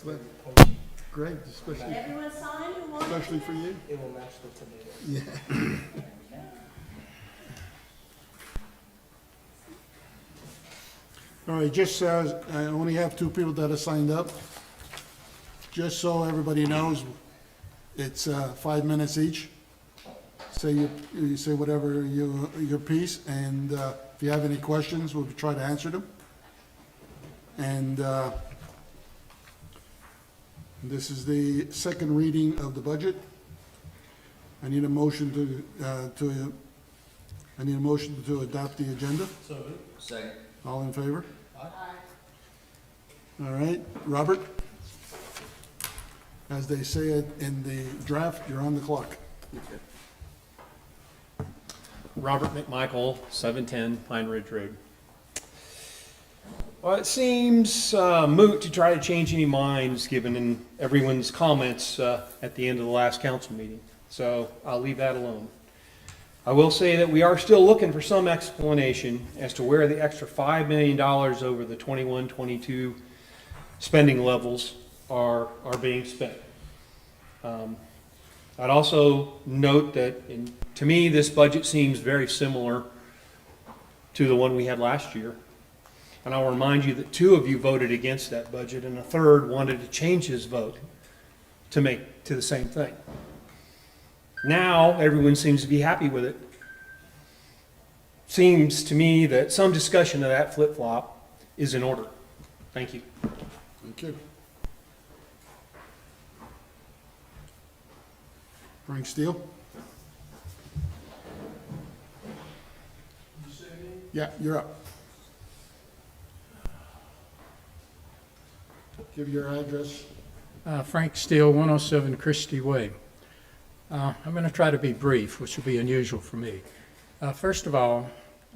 Well, great, especially, Everyone sign who wants especially for you. It will match the tomato. Yeah. All right, just, I only have two people that have signed up. Just so everybody knows, it's 5 minutes each. Say you say whatever your piece, and if you have any questions, we'll try to answer them. And this is the second reading of the budget. I need a motion to adopt the agenda. Second. All in favor? All right, Robert? As they say it in the draft, you're on the clock. Robert McMichael, 710 Pine Ridge Road. Well, it seems moot to try to change any minds given in everyone's comments at the end of the last council meeting, so I'll leave that alone. I will say that we are still looking for some explanation as to where the extra $5 million over the 21-22 spending levels are being spent. I'd also note that, to me, this budget seems very similar to the one we had last year. And I'll remind you that 2 of you voted against that budget, and a third wanted to change his vote to make to the same thing. Now, everyone seems to be happy with it. Seems to me that some discussion of that flip-flop is in order. Thank you. Thank you. Frank Steele? Yeah, you're up. Give your address. Frank Steele, 107 Christie Way. I'm going to try to be brief, which will be unusual for me. First of all,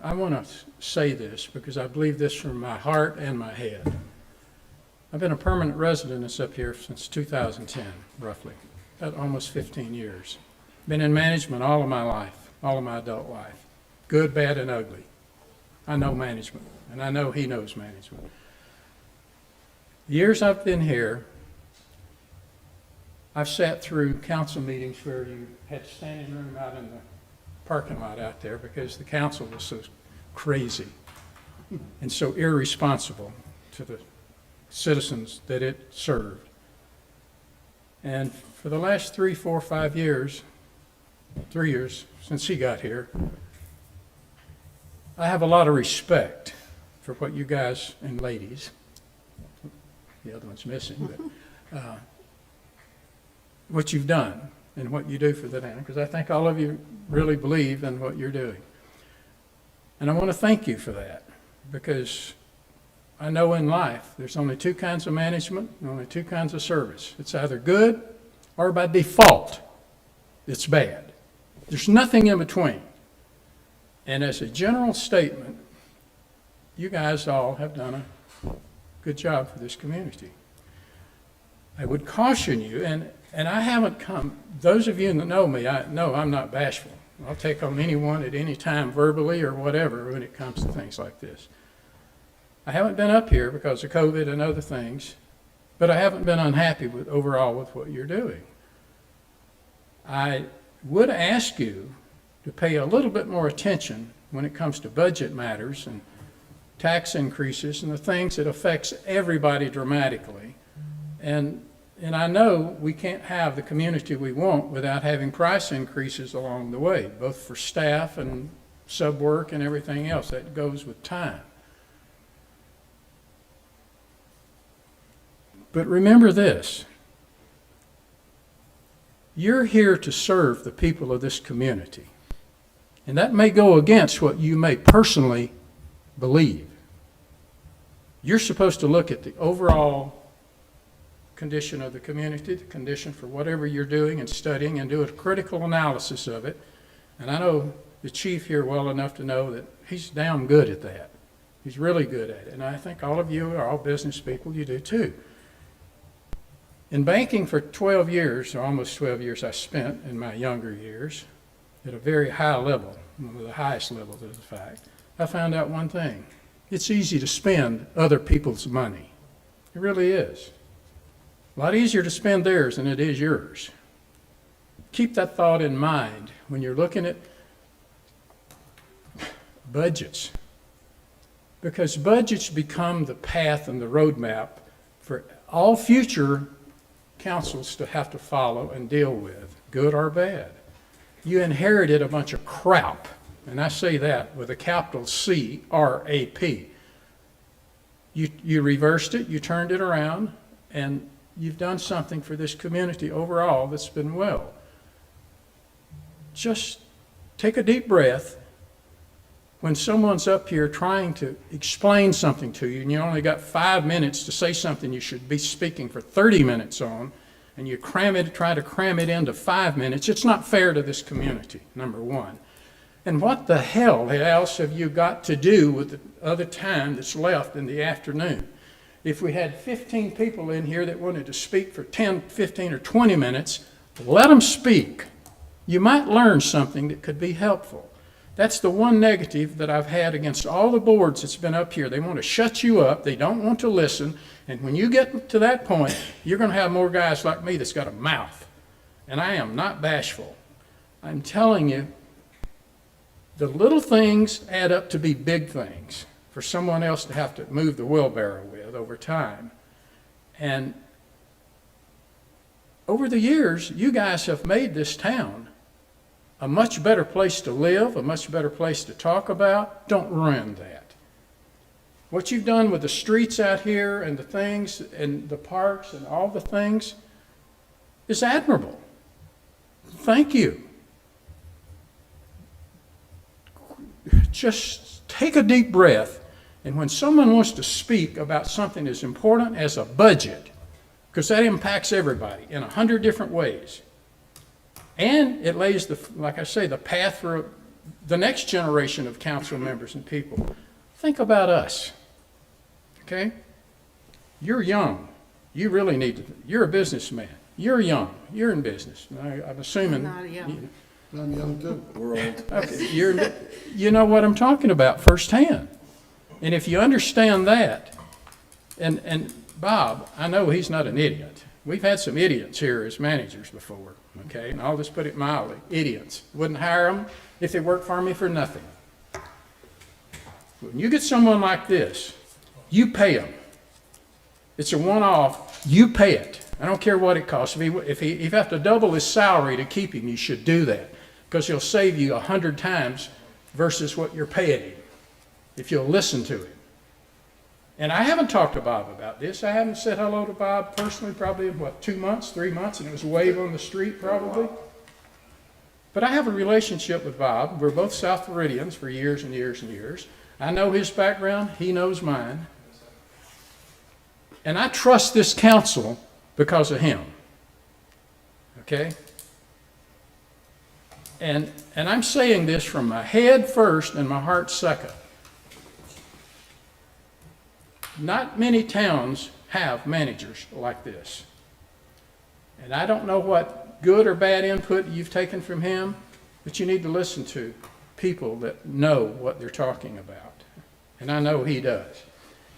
I want to say this because I believe this from my heart and my head. I've been a permanent resident up here since 2010, roughly, about almost 15 years. Been in management all of my life, all of my adult life, good, bad, and ugly. I know management, and I know he knows management. The years I've been here, I've sat through council meetings where you had standing room out in the parking lot out there because the council was so crazy and so irresponsible to the citizens that it served. And for the last 3, 4, 5 years, 3 years since he got here, I have a lot of respect for what you guys and ladies, the other one's missing, but what you've done and what you do for the town, because I think all of you really believe in what you're doing. And I want to thank you for that, because I know in life there's only 2 kinds of management and only 2 kinds of service. It's either good or by default it's bad. There's nothing in between. And as a general statement, you guys all have done a good job for this community. I would caution you, and I haven't come, those of you that know me, I know I'm not bashful. I'll take on anyone at any time verbally or whatever when it comes to things like this. I haven't been up here because of COVID and other things, but I haven't been unhappy with overall with what you're doing. I would ask you to pay a little bit more attention when it comes to budget matters and tax increases and the things that affects everybody dramatically. And I know we can't have the community we want without having price increases along the way, both for staff and sub work and everything else. That goes with time. But remember this, you're here to serve the people of this community. And that may go against what you may personally believe. You're supposed to look at the overall condition of the community, the condition for whatever you're doing and studying, and do a critical analysis of it. And I know the chief here well enough to know that he's damn good at that. He's really good at it. And I think all of you are all business people, you do too. In banking for 12 years, or almost 12 years I spent in my younger years, at a very high level, one of the highest levels of the fact, I found out one thing. It's easy to spend other people's money. It really is. A lot easier to spend theirs than it is yours. Keep that thought in mind when you're looking at budgets, because budgets become the path and the roadmap for all future councils to have to follow and deal with, good or bad. You inherited a bunch of crap, and I say that with a capital C-R-A-P. You reversed it, you turned it around, and you've done something for this community overall that's been well. Just take a deep breath. When someone's up here trying to explain something to you and you only got 5 minutes to say something you should be speaking for 30 minutes on, and you try to cram it into 5 minutes, it's not fair to this community, number one. And what the hell else have you got to do with the other time that's left in the afternoon? If we had 15 people in here that wanted to speak for 10, 15, or 20 minutes, let them speak. You might learn something that could be helpful. That's the one negative that I've had against all the boards that's been up here. They want to shut you up. They don't want to listen. And when you get to that point, you're going to have more guys like me that's got a mouth. And I am not bashful. I'm telling you, the little things add up to be big things for someone else to have to move the wheelbarrow with over time. And over the years, you guys have made this town a much better place to live, a much better place to talk about. Don't ruin that. What you've done with the streets out here and the things and the parks and all the things is admirable. Thank you. Just take a deep breath, and when someone wants to speak about something as important as a budget, because that impacts everybody in 100 different ways, and it lays, like I say, the path for the next generation of council members and people. Think about us, okay? You're young. You really need to, you're a businessman. You're young. You're in business. I'm assuming. Not young. I'm young too. We're old. Okay, you know what I'm talking about firsthand. And if you understand that, and Bob, I know he's not an idiot. We've had some idiots here as managers before, okay? And I'll just put it mildly, idiots. Wouldn't hire them if they worked for me for nothing. When you get someone like this, you pay them. It's a one-off, you pay it. I don't care what it costs. If you have to double his salary to keep him, you should do that, because he'll save you 100 times versus what you're paying him, if you'll listen to him. And I haven't talked to Bob about this. I haven't said hello to Bob personally probably in, 2 months, 3 months, and it was a wave on the street probably. But I have a relationship with Bob. We're both South Floridians for years and years and years. I know his background. He knows mine. And I trust this council because of him. Okay? And I'm saying this from my head first and my heart second. Not many towns have managers like this. And I don't know what good or bad input you've taken from him, but you need to listen to people that know what they're talking about. And I know he does.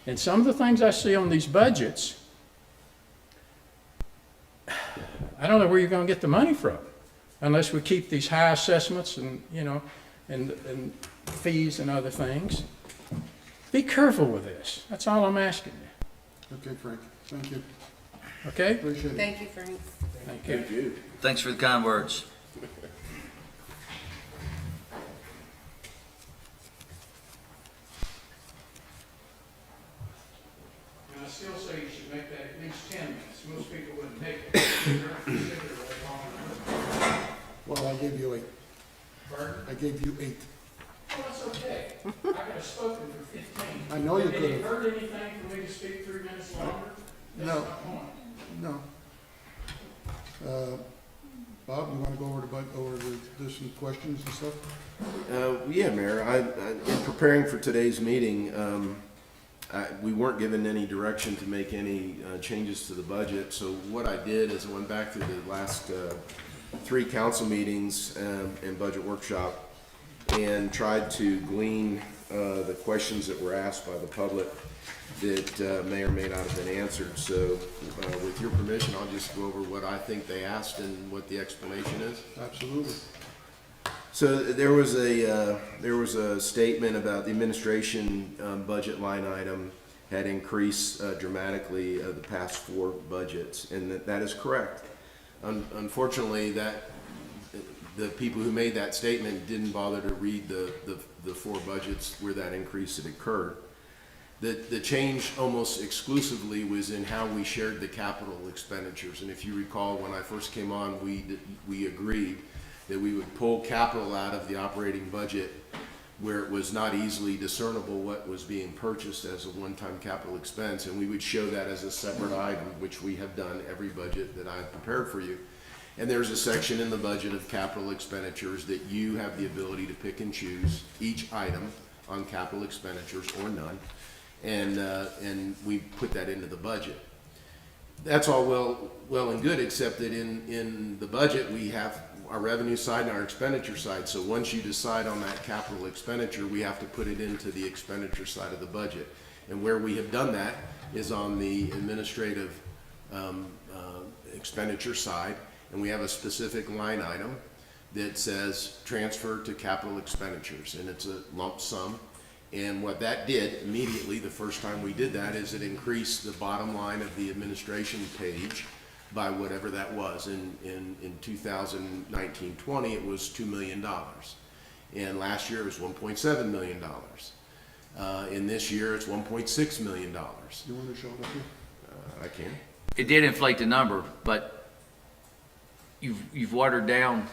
And some of the things I see on these budgets, I don't know where you're going to get the money from unless we keep these high assessments and, and fees and other things. Be careful with this. That's all I'm asking you. Okay, Frank, thank you. Okay? Appreciate it. Thank you, Frank. Thank you. Thanks for the kind words. And I still say you should make that at least 10 minutes. Most people wouldn't take it. Well, I gave you 8. Pardon? I gave you 8. Oh, that's okay. I could have spoken for 15. I know you Have could have. heard anything for me to speak 3 minutes longer? That's No. my point. No. Bob, you want to go over there's some questions and stuff? Yeah, Mayor, in preparing for today's meeting, we weren't given any direction to make any changes to the budget. So what I did is I went back through the last 3 council meetings and budget workshop and tried to glean the questions that were asked by the public that may or may not have been answered. So with your permission, I'll just go over what I think they asked and what the explanation is. Absolutely. So there was a statement about the administration budget line item had increased dramatically the past 4 budgets, and that is correct. Unfortunately, the people who made that statement didn't bother to read the 4 budgets where that increase had occurred. The change almost exclusively was in how we shared the capital expenditures, and if you recall, when I first came on, we agreed that we would pull capital out of the operating budget where it was not easily discernible what was being purchased as a one-time capital expense, and we would show that as a separate item, which we have done every budget that I've prepared for you. And there's a section in the budget of capital expenditures that you have the ability to pick and choose each item on capital expenditures or none, and we put that into the budget. That's all well and good, except that in the budget, we have our revenue side and our expenditure side. So once you decide on that capital expenditure, we have to put it into the expenditure side of the budget. And where we have done that is on the administrative expenditure side, and we have a specific line item that says transfer to capital expenditures, and it's a lump sum. And what that did immediately, the first time we did that, is it increased the bottom line of the administration page by whatever that was. In 2019-20, it was $2 million. And last year it was $1.7 million. In this year, it's $1.6 million. You want to show it up here? I can. It did inflate the number, but you've watered down,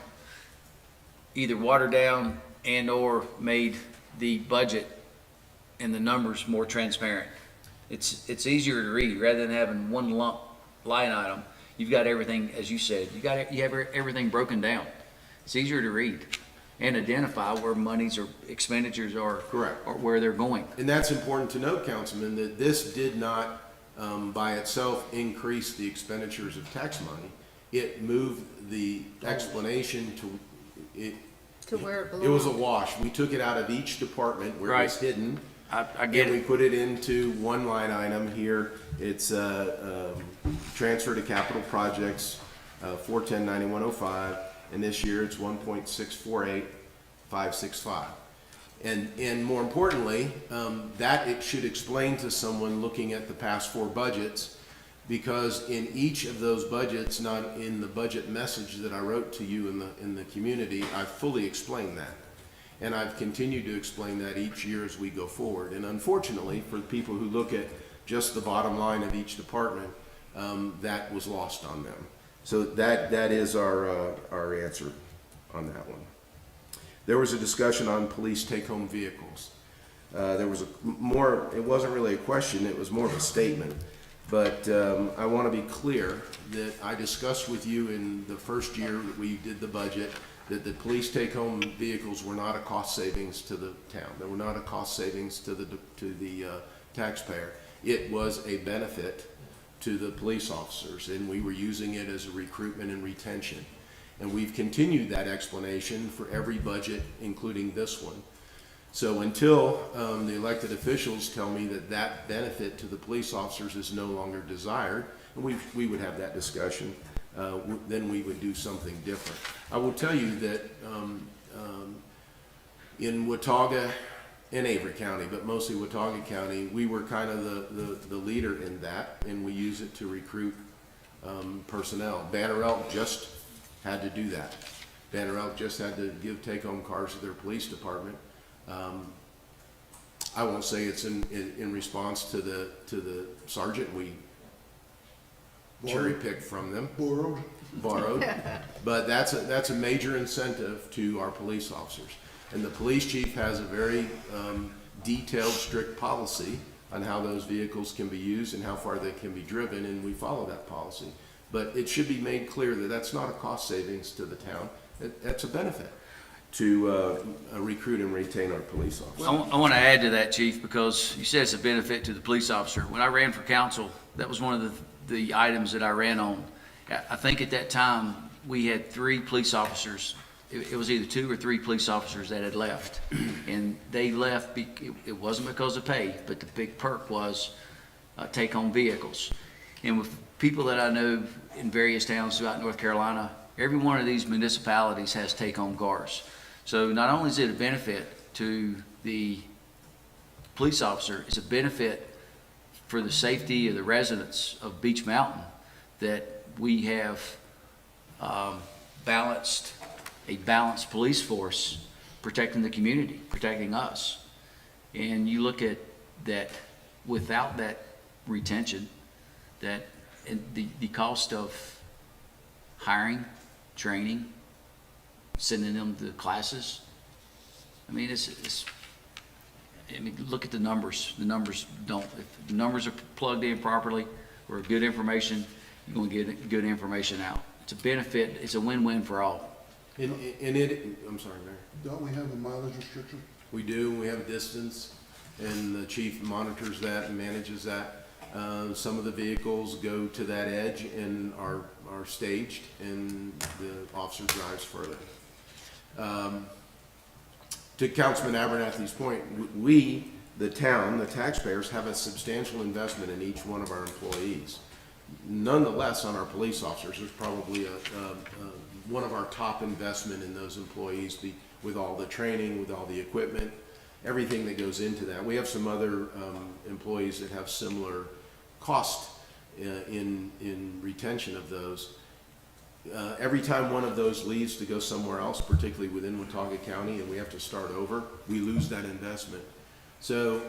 either watered down and or made the budget and the numbers more transparent. It's easier to read rather than having one lump line item. You've got everything, as you said, you have everything broken down. It's easier to read and identify where monies or expenditures are. Correct. Or where they're going. And that's important to note, Councilman, that this did not by itself increase the expenditures of tax money. It moved the explanation To where it it was a belongs. wash. We took it out of each department where it was Right. hidden. I get And we it. put it into one line item here. It's transfer to capital projects, 410-9105, and this year it's 1.648565. And more importantly, that it should explain to someone looking at the past 4 budgets, because in each of those budgets, not in the budget message that I wrote to you in the community, I fully explained that. And I've continued to explain that each year as we go forward. And unfortunately, for people who look at just the bottom line of each department, that was lost on them. So that is our answer on that one. There was a discussion on police take-home vehicles. There was it wasn't really a question, it was more of a statement. But I want to be clear that I discussed with you in the first year that we did the budget that the police take-home vehicles were not a cost savings to the town. They were not a cost savings to the taxpayer. It was a benefit to the police officers, and we were using it as a recruitment and retention. And we've continued that explanation for every budget, including this one. So until the elected officials tell me that that benefit to the police officers is no longer desired, and we would have that discussion, then we would do something different. I will tell you that in Watauga and Avery County, but mostly Watauga County, we were kind of the leader in that, and we use it to recruit personnel. Banner Elk just had to do that. Banner Elk just had to give take-home cars to their police department. I won't say it's in response to the sergeant we cherry-picked from them, borrowed, but that's a major incentive to our police officers. And the police chief has a very detailed, strict policy on how those vehicles can be used and how far they can be driven, and we follow that policy. But it should be made clear that that's not a cost savings to the town. That's a benefit to recruit and retain our police officers. I want to add to that, Chief, because you said it's a benefit to the police officer. When I ran for council, that was one of the items that I ran on. I think at that time, we had 3 police officers it was either 2 or 3 police officers that had left. And they left, it wasn't because of pay, but the big perk was take-home vehicles. And with people that I know in various towns throughout North Carolina, every one of these municipalities has take-home cars. So not only is it a benefit to the police officer, it's a benefit for the safety of the residents of Beech Mountain that we have a balanced police force protecting the community, protecting us. And you look at that, without that retention, that and the cost of hiring, training, sending them to classes, I mean, look at the numbers. The numbers don't, if the numbers are plugged in properly or good information, you're going to get good information out. It's a benefit, it's a win-win for all. I'm sorry, Mayor. Don't we have a mileage restriction? We do, we have a distance, and the chief monitors that and manages that. Some of the vehicles go to that edge and are staged, and the officer drives further. To Councilman Abernathy's point, we, the town, the taxpayers, have a substantial investment in each one of our employees. Nonetheless, on our police officers, there's probably one of our top investment in those employees, with all the training, with all the equipment, everything that goes into that. We have some other employees that have similar cost in retention of those. Every time one of those leaves to go somewhere else, particularly within Watauga County, and we have to start over, we lose that investment. So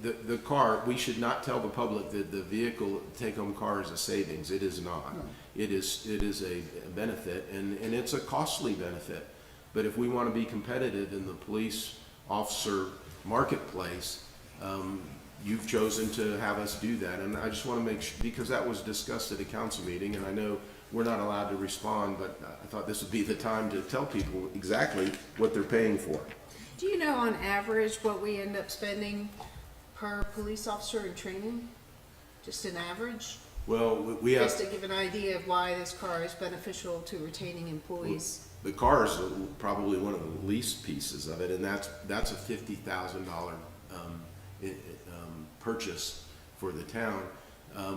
the car, we should not tell the public that the vehicle take-home car is a savings. It is not. No. It is a benefit, and it's a costly benefit. But if we want to be competitive in the police officer marketplace, you've chosen to have us do that. And I just want to make sure, because that was discussed at a council meeting, and I know we're not allowed to respond, but I thought this would be the time to tell people exactly what they're paying for. Do you know on average what we end up spending per police officer in training? Just an average? Well, we have, Just to give an idea of why this car is beneficial to retaining employees. the car is probably one of the least pieces of it, and that's a $50,000 purchase for the town.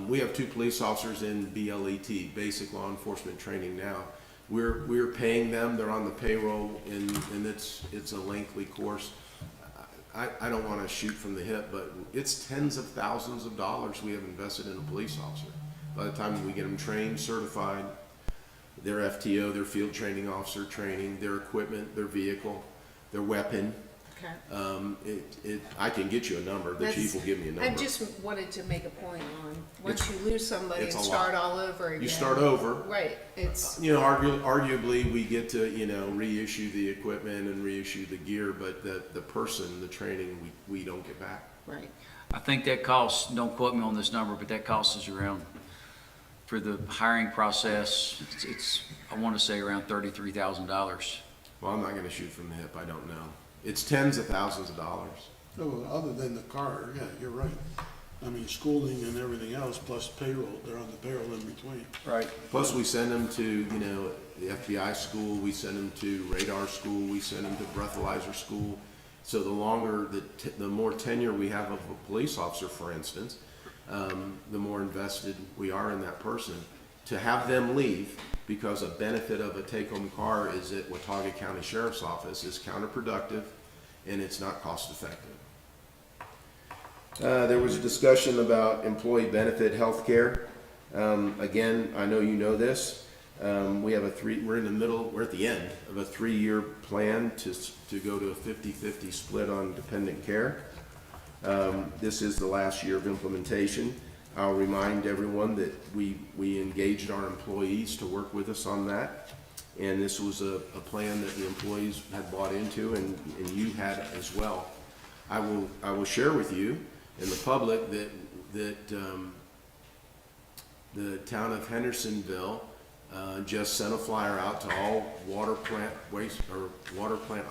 We have 2 police officers in BLET, basic law enforcement training now. We're paying them, they're on the payroll, and it's a lengthy course. I don't want to shoot from the hip, but it's tens of thousands of dollars we have invested in a police officer. By the time we get them trained, certified, their FTO, their field training officer training, their equipment, their vehicle, their weapon. Okay. I can get you a number, the chief will give me a number. I just wanted to make a point on, once you lose somebody it's and a start lot. all over again. You start over. Right, it's, Arguably, we get to, reissue the equipment and reissue the gear, but the person, the training, we don't get back. right. I think that cost, don't quote me on this number, but that cost is around, for the hiring process, it's I want to say around $33,000. Well, I'm not gonna shoot from the hip, I don't know. It's tens of thousands of dollars. No, other than the car, yeah, you're right. I mean, schooling and everything else, plus payroll, they're on the payroll in between. Right. Plus, we send them to, the FBI school, we send them to radar school, we send them to breathalyzer school. So the more tenure we have of a police officer, for instance, the more invested we are in that person. To have them leave because a benefit of a take-home car is at Watauga County Sheriff's Office is counterproductive, and it's not cost-effective. There was a discussion about employee benefit health care. Again, I know you know this. We're at the end of a 3-year plan to go to a 50-50 split on dependent care. This is the last year of implementation. I'll remind everyone that we engaged our employees to work with us on that. And this was a plan that the employees had bought into and you had as well. I will share with you and the public that the town of Hendersonville just sent a flyer out to all water plant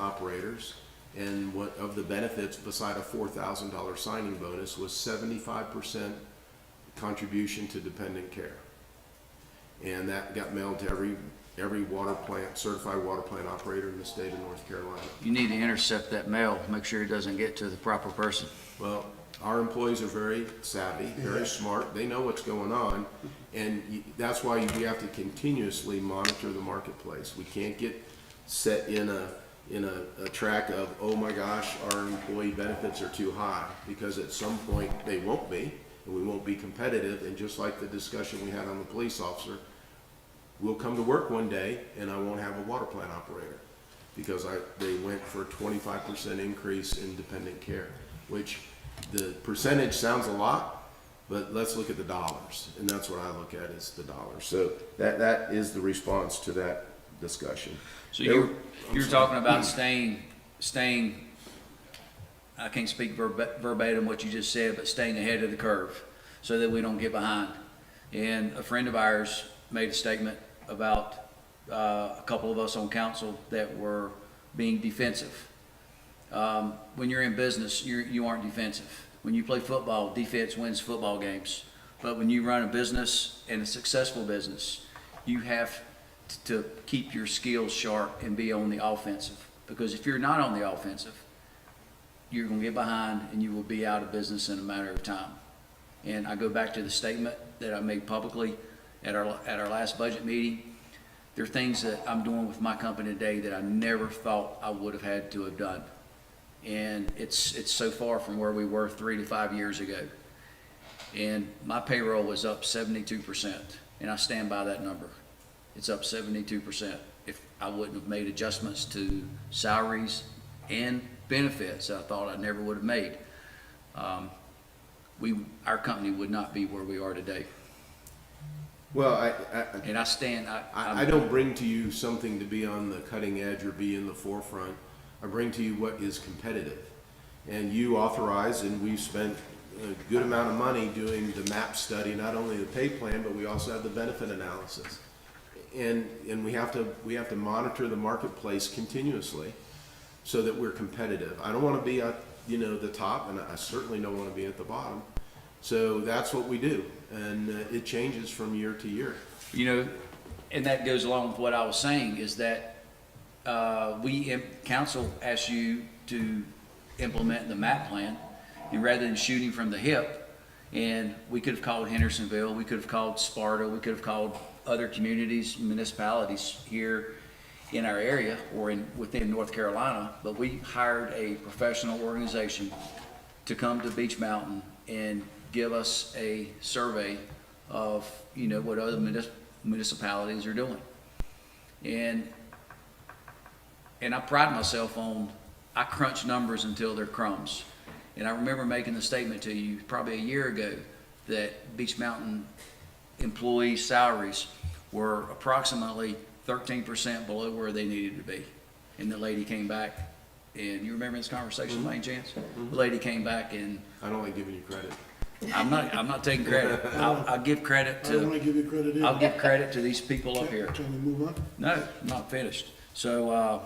operators, and what of the benefits beside a $4,000 signing bonus was 75% contribution to dependent care, and that got mailed to every every water plant, certified water plant operator in the state of North Carolina. You need to intercept that mail, make sure it doesn't get to the proper person. Well, our employees are very savvy, very smart, they know what's going on, and that's why we have to continuously monitor the marketplace. We can't get set in a track of, oh my gosh, our employee benefits are too high, because at some point they won't be, and we won't be competitive, and just like the discussion we had on the police officer, we'll come to work one day and I won't have a water plant operator, because they went for a 25% increase in dependent care, which the percentage sounds a lot, but let's look at the dollars, and that's what I look at, is the dollars. So that is the response to that discussion. So you're talking about staying, I can't speak verbatim what you just said, but staying ahead of the curve so that we don't get behind. And a friend of ours made a statement about a couple of us on council that were being defensive. When you're in business, you aren't defensive. When you play football, defense wins football games. But when you run a business, and a successful business, you have to keep your skills sharp and be on the offensive. Because if you're not on the offensive, you're going to get behind and you will be out of business in a matter of time. And I go back to the statement that I made publicly at our last budget meeting. There are things that I'm doing with my company today that I never thought I would have had to have done. And it's so far from where we were 3 to 5 years ago. And my payroll was up 72%, and I stand by that number. It's up 72%. If I wouldn't have made adjustments to salaries and benefits that I thought I never would have made, our company would not be where we are today. Well, And I stand, I don't bring to you something to be on the cutting edge or be in the forefront. I bring to you what is competitive. And you authorize, and we've spent a good amount of money doing the MAP study, not only the pay plan, but we also have the benefit analysis. And we have to monitor the marketplace continuously so that we're competitive. I don't want to be at, the top, and I certainly don't want to be at the bottom. So that's what we do, and it changes from year to year. And that goes along with what I was saying, is that council asks you to implement the MAP plan, and rather than shooting from the hip, and we could have called Hendersonville, we could have called Sparta, we could have called other communities, municipalities here in our area or within North Carolina, but we hired a professional organization to come to Beech Mountain and give us a survey of, what other municipalities are doing. And I pride myself on, I crunch numbers until they're crumbs. And I remember making the statement to you probably a year ago that Beech Mountain employee salaries were approximately 13% below where they needed to be. And the lady came back, and you remember this conversation by any chance? The lady came back, and I don't like giving you credit. I'm not taking credit. I'll give credit I don't want to, to give you credit either. I'll give credit to these people up here. Can we move on? No, I'm not finished. So,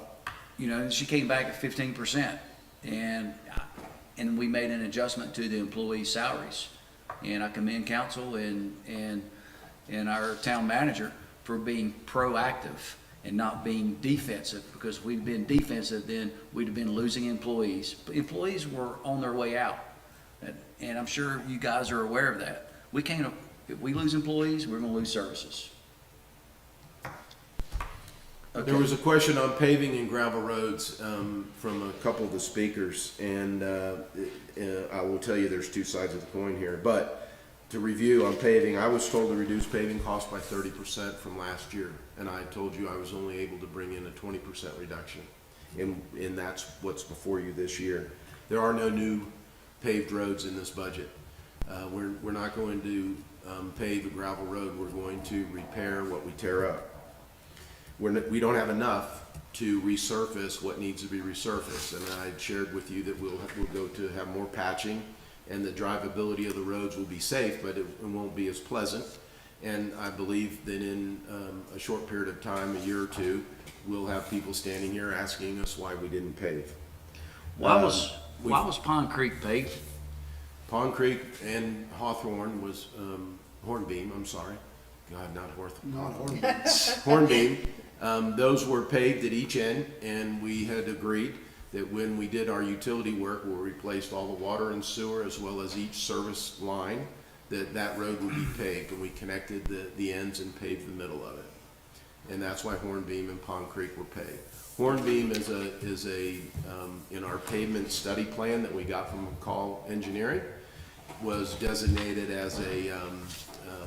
she came back at 15%, and we made an adjustment to the employee salaries. And I commend council and our town manager for being proactive and not being defensive, because if we'd been defensive, then we'd have been losing employees. But employees were on their way out, and I'm sure you guys are aware of that. If we lose employees, we're gonna lose services. Okay. There was a question on paving and gravel roads from a couple of the speakers, and I will tell you there's two sides of the coin here. But to review on paving, I was told to reduce paving costs by 30% from last year, and I told you I was only able to bring in a 20% reduction, and that's what's before you this year. There are no new paved roads in this budget. We're not going to pave a gravel road. We're going to repair what we tear up. We don't have enough to resurface what needs to be resurfaced, and I shared with you that we'll go to have more patching, and the drivability of the roads will be safe, but it won't be as pleasant. And I believe that in a short period of time, a year or two, we'll have people standing here asking us why we didn't pave. Why was Pond Creek paved? Pond Creek and Hawthorne was, Hornbeam, I'm sorry, God, not Horth. Not horrible. Hornbeam. Those were paved at each end, and we had agreed that when we did our utility work, where we replaced all the water and sewer as well as each service line, that road would be paved, and we connected the ends and paved the middle of it. And that's why Hornbeam and Pond Creek were paved. Hornbeam is in our pavement study plan that we got from McCall Engineering, was designated as a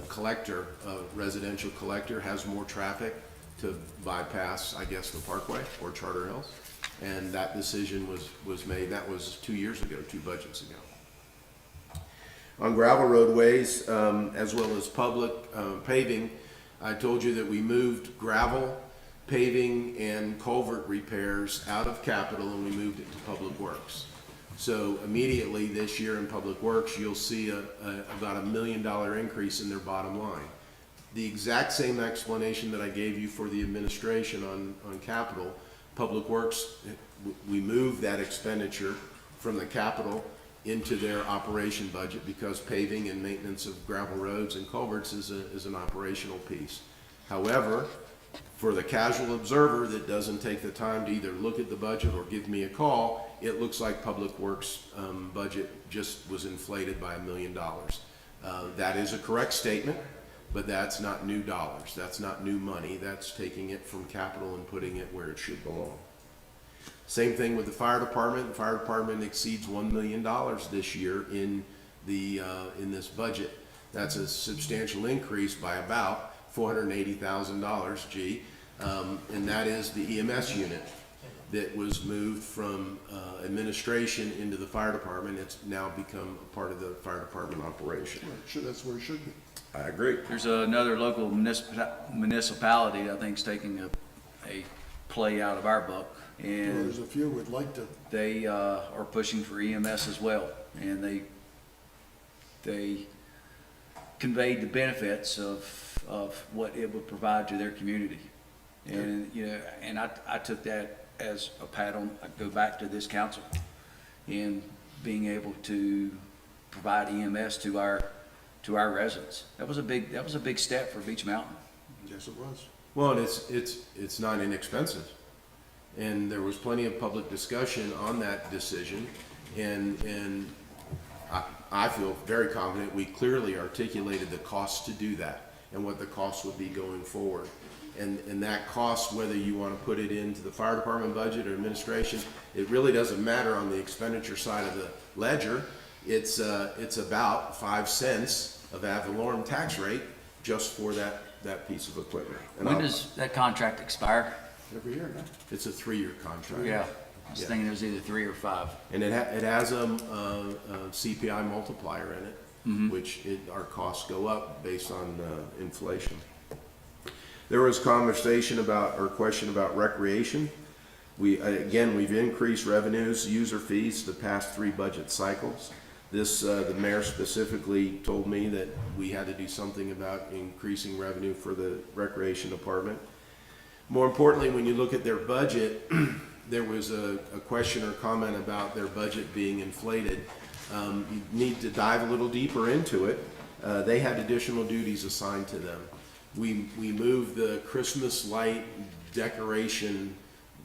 collector, a residential collector, has more traffic to bypass, I guess, the Parkway or Charter Hills. And that decision was made, that was 2 years ago, 2 budgets ago. On gravel roadways, as well as public paving, I told you that we moved gravel, paving, and culvert repairs out of capital and we moved it to Public Works. So immediately this year in Public Works, you'll see about $1 million increase in their bottom line. The exact same explanation that I gave you for the administration on capital, Public Works, we moved that expenditure from the capital into their operation budget because paving and maintenance of gravel roads and culverts is an operational piece. However, for the casual observer that doesn't take the time to either look at the budget or give me a call, it looks like Public Works budget just was inflated by $1 million. That is a correct statement, but that's not new dollars. That's not new money. That's taking it from capital and putting it where it should belong. Same thing with the fire department. The fire department exceeds $1 million this year in this budget. That's a substantial increase by about $480,000, and that is the EMS unit that was moved from administration into the fire department. It's now become a part of the fire department operation. That's where it should be. I agree. There's another local municipality that I think is taking a play out of our book, Well, and there's a few would like to. they are pushing for EMS as well, and they conveyed the benefits of what it would provide to their community. And, you know, and I took that as a pat on, I go back to this council in being able to provide EMS to our residents. That was a big step for Beech Mountain. Yes, it was. Well, and it's not inexpensive. And there was plenty of public discussion on that decision, and I feel very confident we clearly articulated the cost to do that and what the cost would be going forward. And that cost, whether you want to put it into the fire department budget or administration, it really doesn't matter on the expenditure side of the ledger. It's about 5 cents of ad valorem tax rate just for that piece of equipment. And When does that contract expire? Every year, no? it's a 3-year contract. Yeah, I was Yeah. thinking it was either 3 or 5. And it has a CPI multiplier in it, which our costs go up based on inflation. There was conversation about, or question about recreation. We've increased revenues, user fees the past 3 budget cycles. This, the mayor specifically told me that we had to do something about increasing revenue for the recreation department. More importantly, when you look at their budget, there was a question or comment about their budget being inflated. You need to dive a little deeper into it. They had additional duties assigned to them. We moved the Christmas light decoration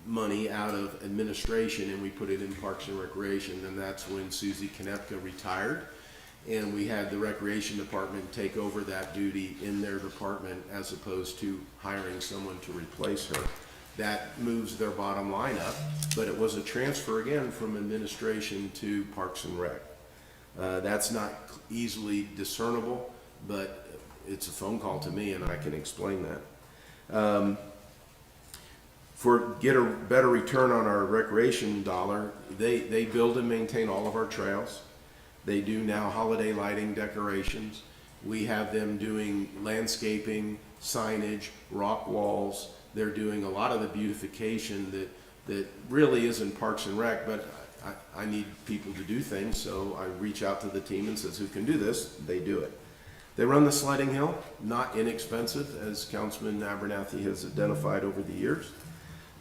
money out of administration and we put it in Parks and Recreation, and that's when Susie Konepka retired. And we had the Recreation Department take over that duty in their department as opposed to hiring someone to replace her. That moves their bottom line up, but it was a transfer again from administration to Parks and Rec. That's not easily discernible, but it's a phone call to me and I can explain that. Get a better return on our recreation dollar, they build and maintain all of our trails. They do now holiday lighting decorations. We have them doing landscaping, signage, rock walls. They're doing a lot of the beautification that really is in Parks and Rec, but I need people to do things, so I reach out to the team and says, who can do this? They do it. They run the sledding hill, not inexpensive, as Councilman Abernathy has identified over the years.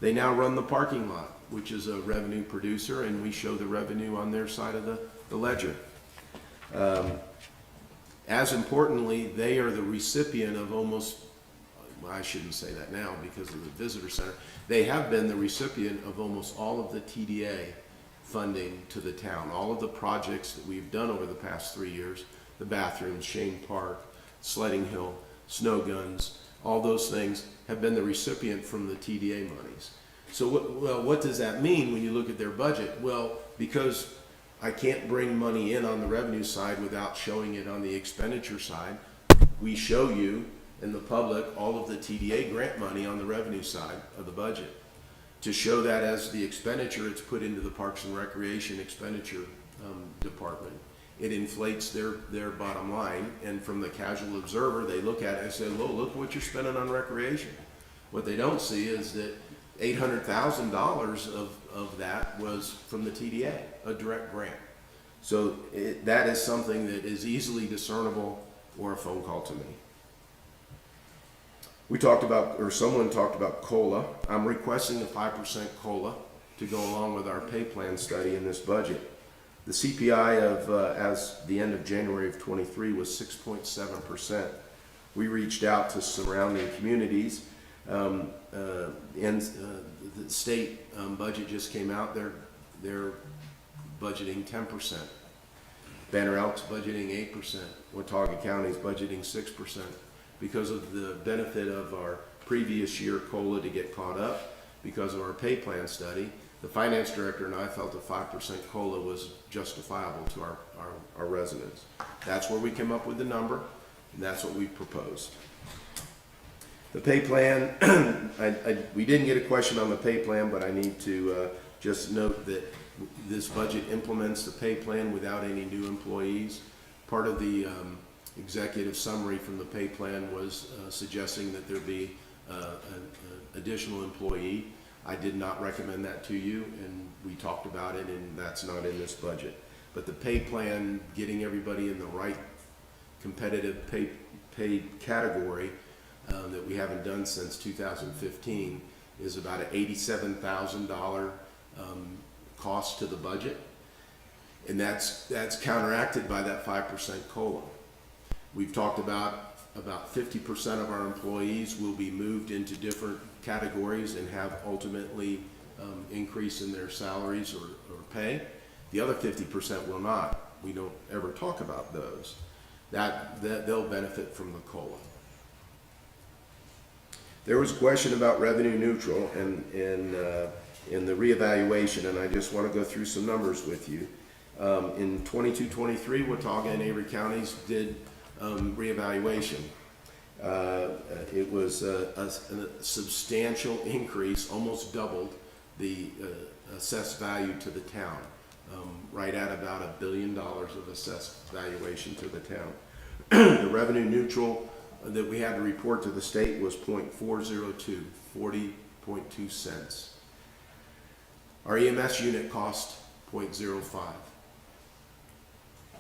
They now run the parking lot, which is a revenue producer, and we show the revenue on their side of the ledger. As importantly, they are the recipient of almost, well, I shouldn't say that now because of the visitor center. They have been the recipient of almost all of the TDA funding to the town. All of the projects that we've done over the past 3 years, the bathrooms, Shane Park, Sledding Hill, snow guns, all those things have been the recipient from the TDA monies. So what does that mean when you look at their budget? Well, because I can't bring money in on the revenue side without showing it on the expenditure side, we show you and the public all of the TDA grant money on the revenue side of the budget. To show that as the expenditure, it's put into the Parks and Recreation expenditure department. It inflates their bottom line, and from the casual observer, they look at it and say, "Whoa, look what you're spending on recreation." What they don't see is that $800,000 of that was from the TDA, a direct grant. So that is something that is easily discernible, or a phone call to me. We talked about, or someone talked about COLA. I'm requesting a 5% COLA to go along with our pay plan study in this budget. The CPI of, as the end of January of 23 was 6.7%. We reached out to surrounding communities. The state budget just came out. They're budgeting 10%. Banner Elk's budgeting 8%. Watauga County's budgeting 6%. Because of the benefit of our previous year COLA to get caught up, because of our pay plan study, the finance director and I felt a 5% COLA was justifiable to our residents. That's where we came up with the number, and that's what we proposed. The pay plan, we didn't get a question on the pay plan, but I need to just note that this budget implements the pay plan without any new employees. Part of the executive summary from the pay plan was suggesting that there be an additional employee. I did not recommend that to you, and we talked about it, and that's not in this budget. But the pay plan, getting everybody in the right competitive pay category that we haven't done since 2015 is about an $87,000 cost to the budget, and that's counteracted by that 5% COLA. We've talked about 50% of our employees will be moved into different categories and have ultimately increase in their salaries or pay. The other 50% will not. We don't ever talk about those. That they'll benefit from the COLA. There was a question about revenue neutral and in the reevaluation, and I just want to go through some numbers with you. In 22-23, Watauga and Avery counties did reevaluation. It was a substantial increase, almost doubled the assessed value to the town, right at about $1 billion of assessed valuation to the town. The revenue neutral that we had to report to the state was 0.402, 40.2 cents. Our EMS unit cost 0.05.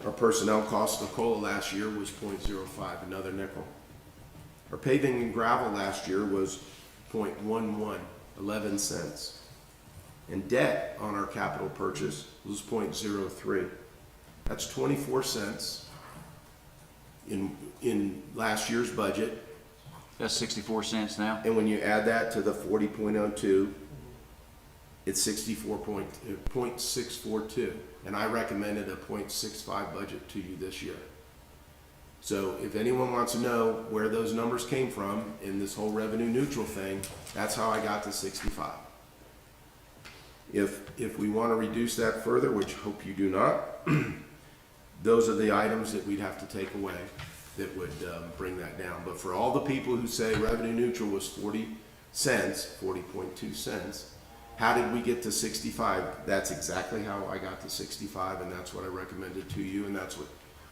Our personnel cost, the COLA last year was 0.05, another nickel. Our paving and gravel last year was 0.11, 11 cents. And debt on our capital purchase was 0.03. That's 24 cents in last year's budget. That's 64 cents now. And when you add that to the 40.02, it's 0.642. And I recommended a 0.65 budget to you this year. So if anyone wants to know where those numbers came from in this whole revenue neutral thing, that's how I got to 65. If we want to reduce that further, which I hope you do not, those are the items that we'd have to take away that would bring that down. But for all the people who say revenue neutral was 40 cents, 40.2 cents, how did we get to 65? That's exactly how I got to 65, and that's what I recommended to you, and that's what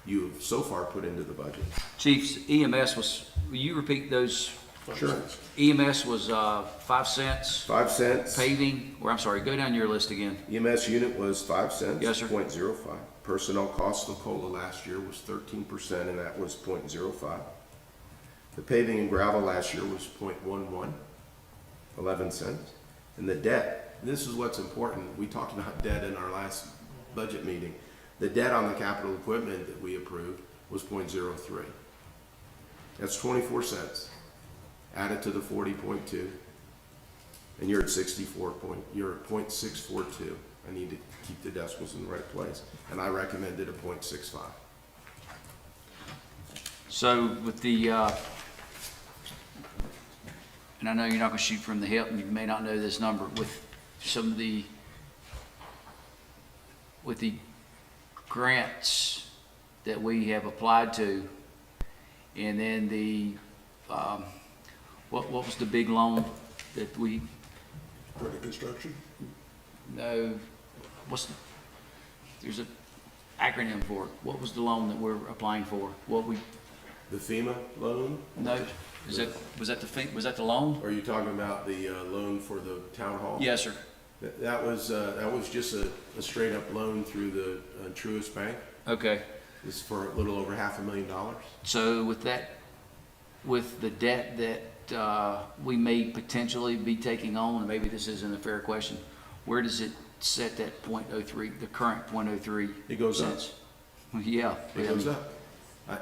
you have so far put into the budget. Chiefs, EMS was, will you repeat those? Sure. EMS was 5 cents. 5 cents. Paving, or I'm sorry, go down your list again. EMS unit was 5 cents. Yes, sir. 0.05. Personnel cost of COLA last year was 13%, and that was 0.05. The paving and gravel last year was 0.11, 11 cents. And the debt, this is what's important. We talked about debt in our last budget meeting. The debt on the capital equipment that we approved was 0.03. That's 24 cents. Add it to the 40.2, and you're at 0.642. I need to keep the decimals in the right place, and I recommended a 0.65. So with the, and I know you're not gonna shoot from the hip, and you may not know this number, with some of the, with the grants that we have applied to, and then the, what was the big loan that we, For the construction? no, what's, there's an acronym for it. What was the loan that we're applying for? What we, The FEMA loan, no, was that the loan? or are you talking about the loan for the town hall? Yes, sir. That was just a straight up loan through the Truist Bank. Okay. It's for a little over $500,000. So with that, with the debt that we may potentially be taking on, and maybe this isn't a fair question, where does it set that 0.03, the current 0.03? It goes up. cents? Well, yeah. It goes up.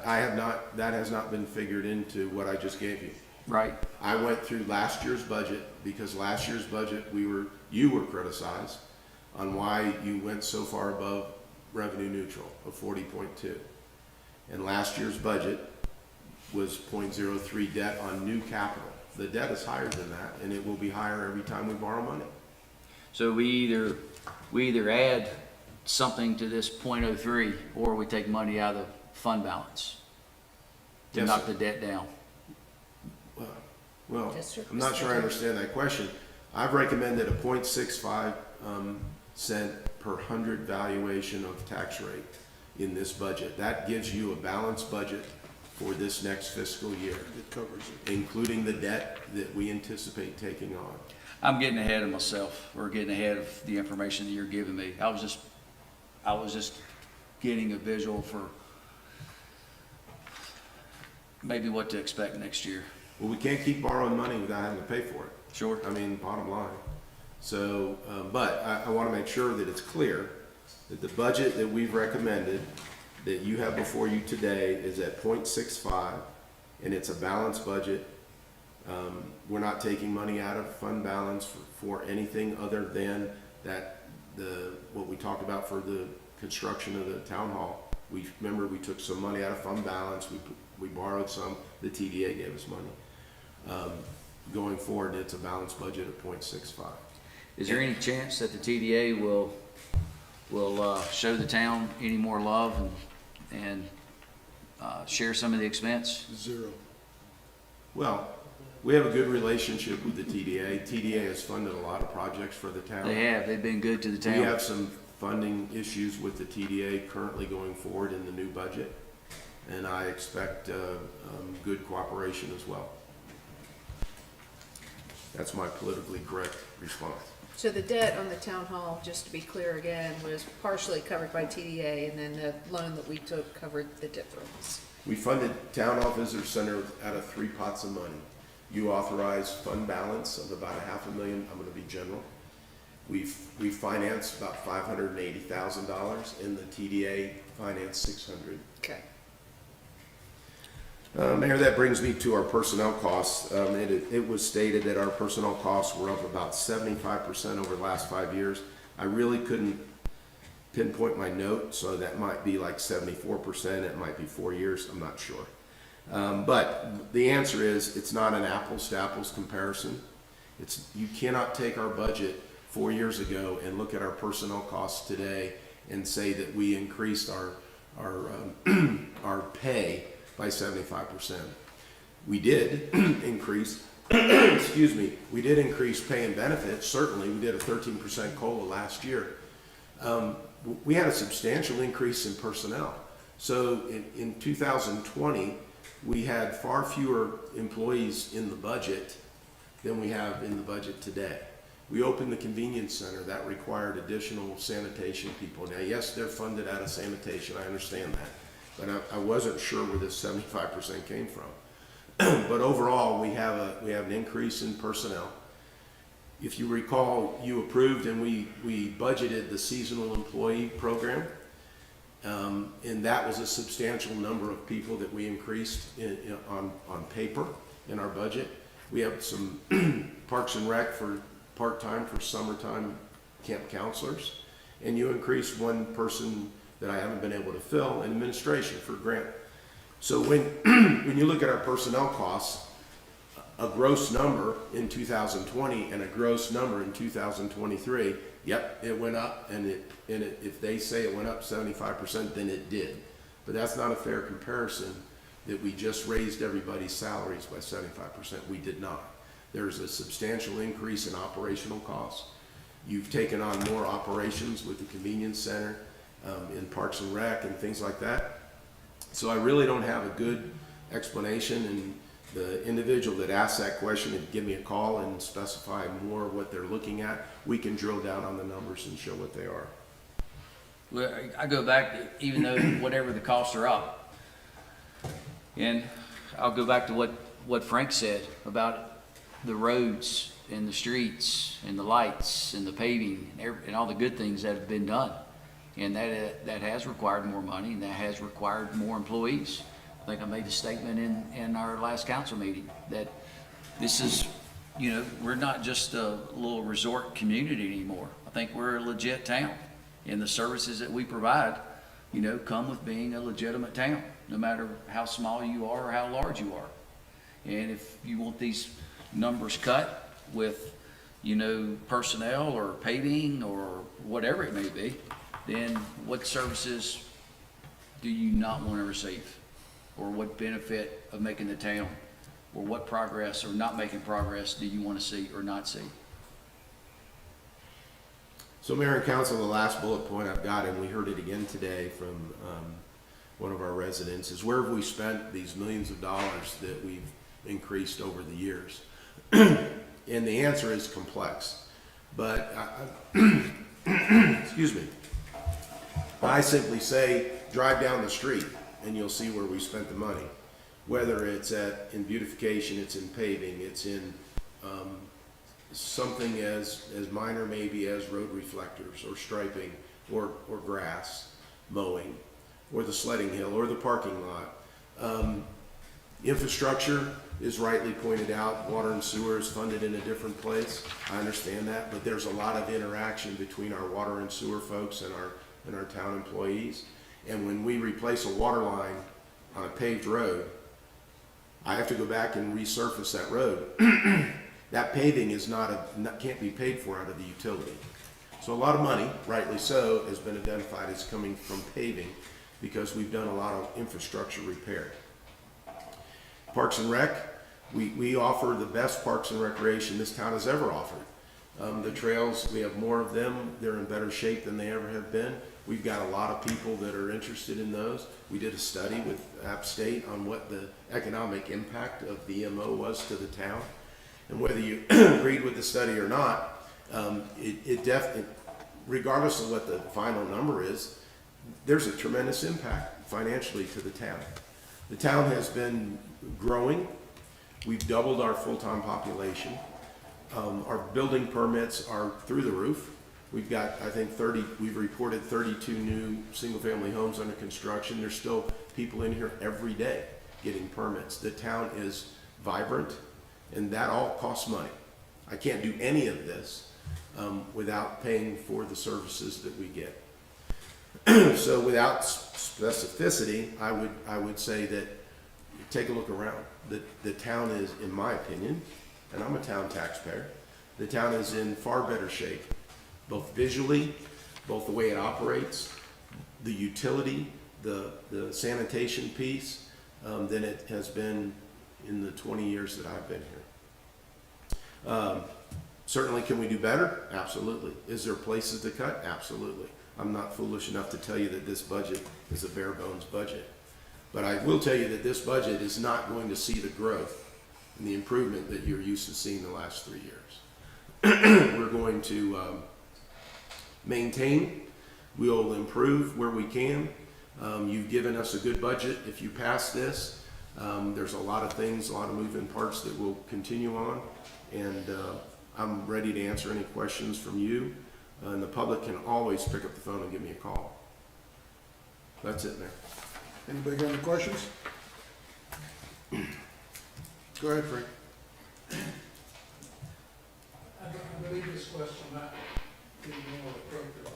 I have not, that has not been figured into what I just gave you. Right. I went through last year's budget, because last year's budget, you were criticized on why you went so far above revenue neutral of 40.2. And last year's budget was 0.03 debt on new capital. The debt is higher than that, and it will be higher every time we borrow money. So we either add something to this 0.03, or we take money out of the fund balance to Yes, knock sir. the debt down. Well, District I'm not sure I understand that question. I've recommended a 0.65 cent per 100 valuation of tax rate in this budget. That gives you a balanced budget for this next fiscal year, It covers it. including the debt that we anticipate taking on. I'm getting ahead of myself, or getting ahead of the information that you're giving me. I was just getting a visual for maybe what to expect next year. Well, we can't keep borrowing money without having to pay for it. Sure. I mean, bottom line. So, but I want to make sure that it's clear that the budget that we've recommended, that you have before you today, is at 0.65, and it's a balanced budget. We're not taking money out of fund balance for anything other than that, what we talked about for the construction of the town hall. Remember, we took some money out of fund balance, we borrowed some, the TDA gave us money. Going forward, it's a balanced budget of 0.65. Is there any chance that the TDA will show the town any more love and share some of the expense? Zero. Well, we have a good relationship with the TDA. TDA has funded a lot of projects for the town. They've been good to the We town. have some funding issues with the TDA currently going forward in the new budget, and I expect good cooperation as well. That's my politically correct response. So the debt on the town hall, just to be clear again, was partially covered by TDA, and then the loan that we took covered the difference. We funded Town Hall Visitor Center out of 3 pots of money. You authorized fund balance of about $500,000, I'm gonna be general. We financed about $580,000, and the TDA financed $600,000. Okay. Mayor, that brings me to our personnel costs. It was stated that our personnel costs were up about 75% over the last 5 years. I really couldn't pinpoint my note, so that might be like 74%, it might be 4 years, I'm not sure. But the answer is, it's not an apples to apples comparison. You cannot take our budget 4 years ago and look at our personnel costs today and say that we increased our pay by 75%. We did increase, excuse me, we did increase pay and benefits, certainly. We did a 13% COLA last year. We had a substantial increase in personnel. So in 2020, we had far fewer employees in the budget than we have in the budget today. We opened the convenience center. That required additional sanitation people. Now, yes, they're funded out of sanitation, I understand that. But I wasn't sure where this 75% came from. But overall, we have an increase in personnel. If you recall, you approved and we budgeted the seasonal employee program. And that was a substantial number of people that we increased on paper in our budget. We have some Parks and Rec for part-time, for summertime camp counselors. And you increased one person that I haven't been able to fill in administration for grant. So when you look at our personnel costs, a gross number in 2020 and a gross number in 2023, yep, it went up, and if they say it went up 75%, then it did. But that's not a fair comparison, that we just raised everybody's salaries by 75%. We did not. There's a substantial increase in operational costs. You've taken on more operations with the convenience center, in Parks and Rec and things like that. So I really don't have a good explanation, and the individual that asked that question, if give me a call and specify more what they're looking at, we can drill down on the numbers and show what they are. Well, I go back, even though whatever the costs are up, and I'll go back to what Frank said about the roads and the streets and the lights and the paving and all the good things that have been done. And that has required more money, and that has required more employees. I think I made a statement in our last council meeting that this is, we're not just a little resort community anymore. I think we're a legit town, and the services that we provide, come with being a legitimate town, no matter how small you are or how large you are. And if you want these numbers cut with, personnel or paving or whatever it may be, then what services do you not want to receive? Or what benefit of making the town, or what progress or not making progress do you want to see or not see? So Mayor and Council, the last bullet point I've got, and we heard it again today from one of our residents, is where have we spent these millions of dollars that we've increased over the years? And the answer is complex. But, excuse me, I simply say, drive down the street and you'll see where we spent the money. Whether it's in beautification, it's in paving, it's in something as minor maybe as road reflectors or striping or grass mowing or the sledding hill or the parking lot. Infrastructure is rightly pointed out. Water and sewer is funded in a different place. I understand that, but there's a lot of interaction between our water and sewer folks and our town employees. And when we replace a water line on a paved road, I have to go back and resurface that road. That paving can't be paid for out of the utility. So a lot of money, rightly so, has been identified as coming from paving because we've done a lot of infrastructure repair. Parks and Rec, we offer the best parks and recreation this town has ever offered. The trails, we have more of them. They're in better shape than they ever have been. We've got a lot of people that are interested in those. We did a study with App State on what the economic impact of the MO was to the town. And whether you agreed with the study or not, it definitely, regardless of what the final number is, there's a tremendous impact financially to the town. The town has been growing. We've doubled our full-time population. Our building permits are through the roof. We've got, I think, we've reported 32 new single-family homes under construction. There's still people in here every day getting permits. The town is vibrant, and that all costs money. I can't do any of this without paying for the services that we get. So without specificity, I would say that take a look around. The town is, in my opinion, and I'm a town taxpayer, the town is in far better shape, both visually, both the way it operates, the utility, the sanitation piece, than it has been in the 20 years that I've been here. Certainly, can we do better? Absolutely. Is there places to cut? Absolutely. I'm not foolish enough to tell you that this budget is a bare bones budget. But I will tell you that this budget is not going to see the growth and the improvement that you're used to seeing the last 3 years. We're going to maintain. We'll improve where we can. You've given us a good budget. If you pass this, there's a lot of things, a lot of moving parts that we'll continue on. And I'm ready to answer any questions from you. And the public can always pick up the phone and give me a call. That's it, Mayor. Anybody got any questions? Go ahead, Frank. I believe this question might be more appropriate.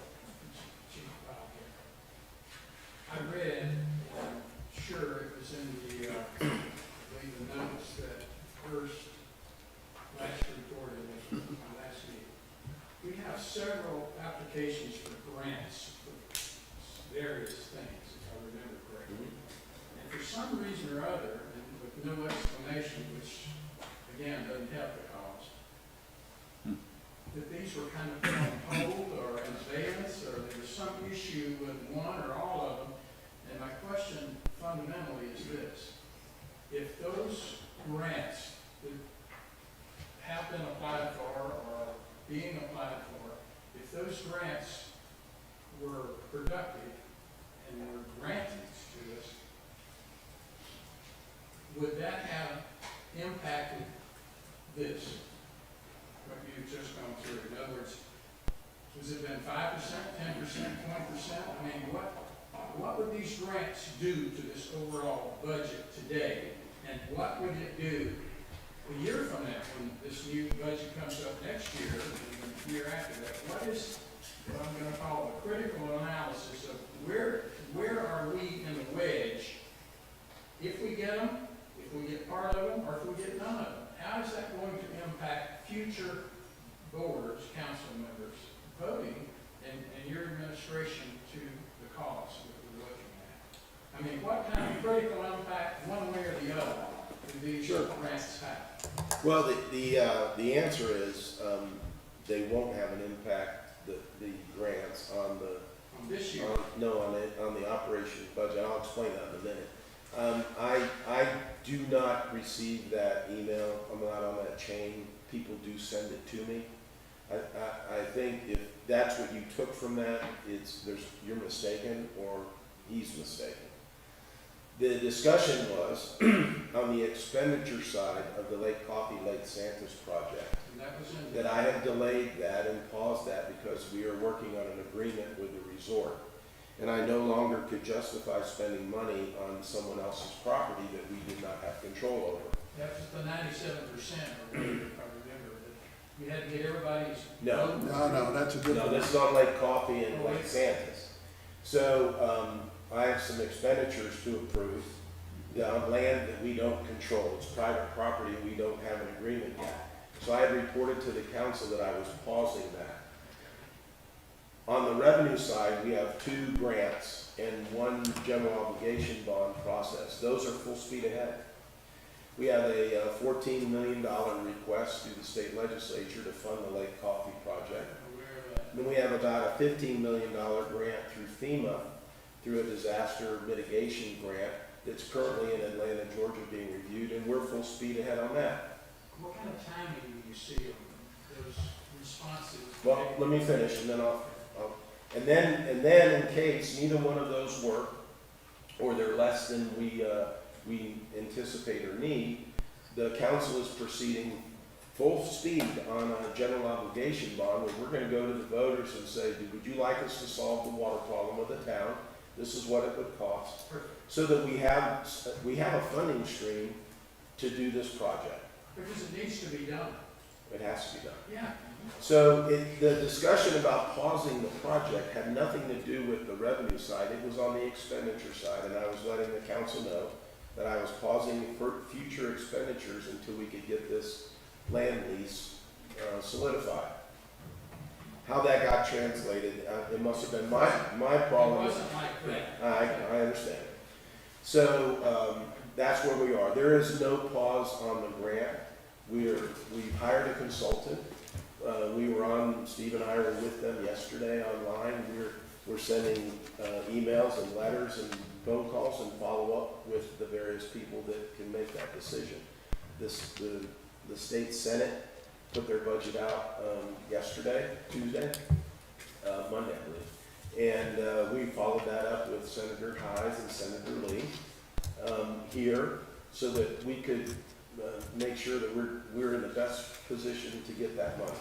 Chief Bob here. I read, I'm sure it was in the, I believe the notes that last report of the last meeting. We have several applications for grants for various things, if I remember correctly. And for some reason or other, and with no explanation, which again doesn't help the cause, that these were kind of put on hold or in abeyance, or there was some issue with one or all of them. And my question fundamentally is this: if those grants that have been applied for or being applied for, if those grants were productive and were granted to us, would that have impacted this, what you've just gone through? In other words, has it been 5%, 10%, 20%? I mean, what would these grants do to this overall budget today? And what would it do a year from now, when this new budget comes up next year, and the year after that? What is what I'm gonna call the critical analysis of where are we in the wedge? If we get them, if we get part of them, or if we get none of them, how is that going to impact future boards, council members voting, and your administration to the cause that we're looking at? I mean, what kind of critical impact, one way or the other, do these grants have? Well, the answer is, they won't have an impact, the grants on the, On this year? on the operation budget. I'll explain that in a minute. I do not receive that email. I'm not on that chain. People do send it to me. I think if that's what you took from that, you're mistaken, or he's mistaken. The discussion was on the expenditure side of the Lake Coffee, Lake Santas project, And that was in that I have delayed that and paused that because we are working on an agreement with the resort. And I no longer could justify spending money on someone else's property that we did not have control over. That was the 97%, or whatever, if I remember, that you had to get everybody's. No. vote. No, that's a No, different. this is on Lake Coffee and Lake Santas. So, I have some expenditures to approve on land that we don't control. It's private property, we don't have an agreement yet. So I had reported to the council that I was pausing that. On the revenue side, we have 2 grants and 1 general obligation bond process. Those are full speed ahead. We have a $14 million request through the state legislature to fund the Lake Coffee project. Aware of that. Then we have about a $15 million grant through FEMA, through a disaster mitigation grant that's currently in Atlanta, Georgia, being reviewed, and we're full speed ahead on that. What kind of timing do you see on those responses? Well, let me finish, and then and then in case neither one of those work, or they're less than we anticipate or need, the council is proceeding full speed on a general obligation bond, where we're gonna go to the voters and say, would you like us to solve the water problem of the town? This is what it would cost, so that we have a funding stream to do this project. Because it needs to be done. It has to be done. Yeah. So the discussion about pausing the project had nothing to do with the revenue side. It was on the expenditure side, and I was letting the council know that I was pausing for future expenditures until we could get this land lease solidified. How that got translated, it must have been my It problem. wasn't like that. I understand. So, that's where we are. There is no pause on the grant. We've hired a consultant. Steve and I were with them yesterday online. We're sending emails and letters and phone calls and follow up with the various people that can make that decision. The state Senate put their budget out Monday, I believe. And we followed that up with Senator Hyde and Senator Lee here, so that we could make sure that we're in the best position to get that money.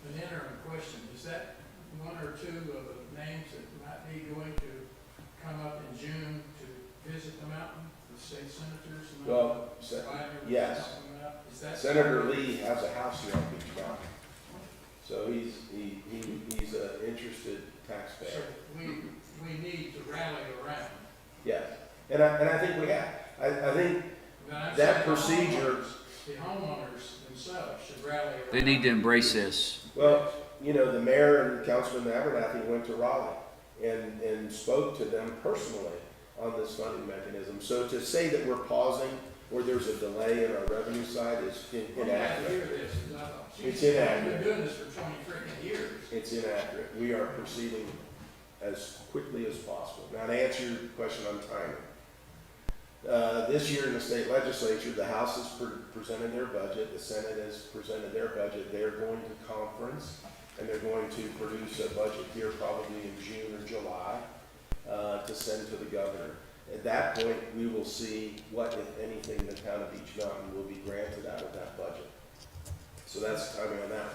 An interim question, is that 1 or 2 of the names that might be going to come up Mountain, the state senators? and Well, Biden was yes. talking about? Is that Senator Lee has a house here on Beach Mountain. So he's an interested So taxpayer. we need to rally around. Yes, and I think we have. I think But I'm that saying procedure, the homeowners themselves should rally around. They need to embrace this. well, you know, the mayor and Councilman Abernathy went to Raleigh and spoke to them personally on this funding mechanism. So to say that we're pausing or there's a delay in our revenue side is Well, I inaccurate. hear this, and I thought, It's geez, inaccurate. I've been doing this for 20 freaking years. It's inaccurate. We are proceeding as quickly as possible. Now, to answer your question on timing. This year in the state legislature, the House has presented their budget, the Senate has presented their budget. They're going to conference, and they're going to produce a budget here probably in June or July to send to the governor. At that point, we will see what, if anything, the town of Beach Mountain will be granted out of that budget. So that's the timing on that.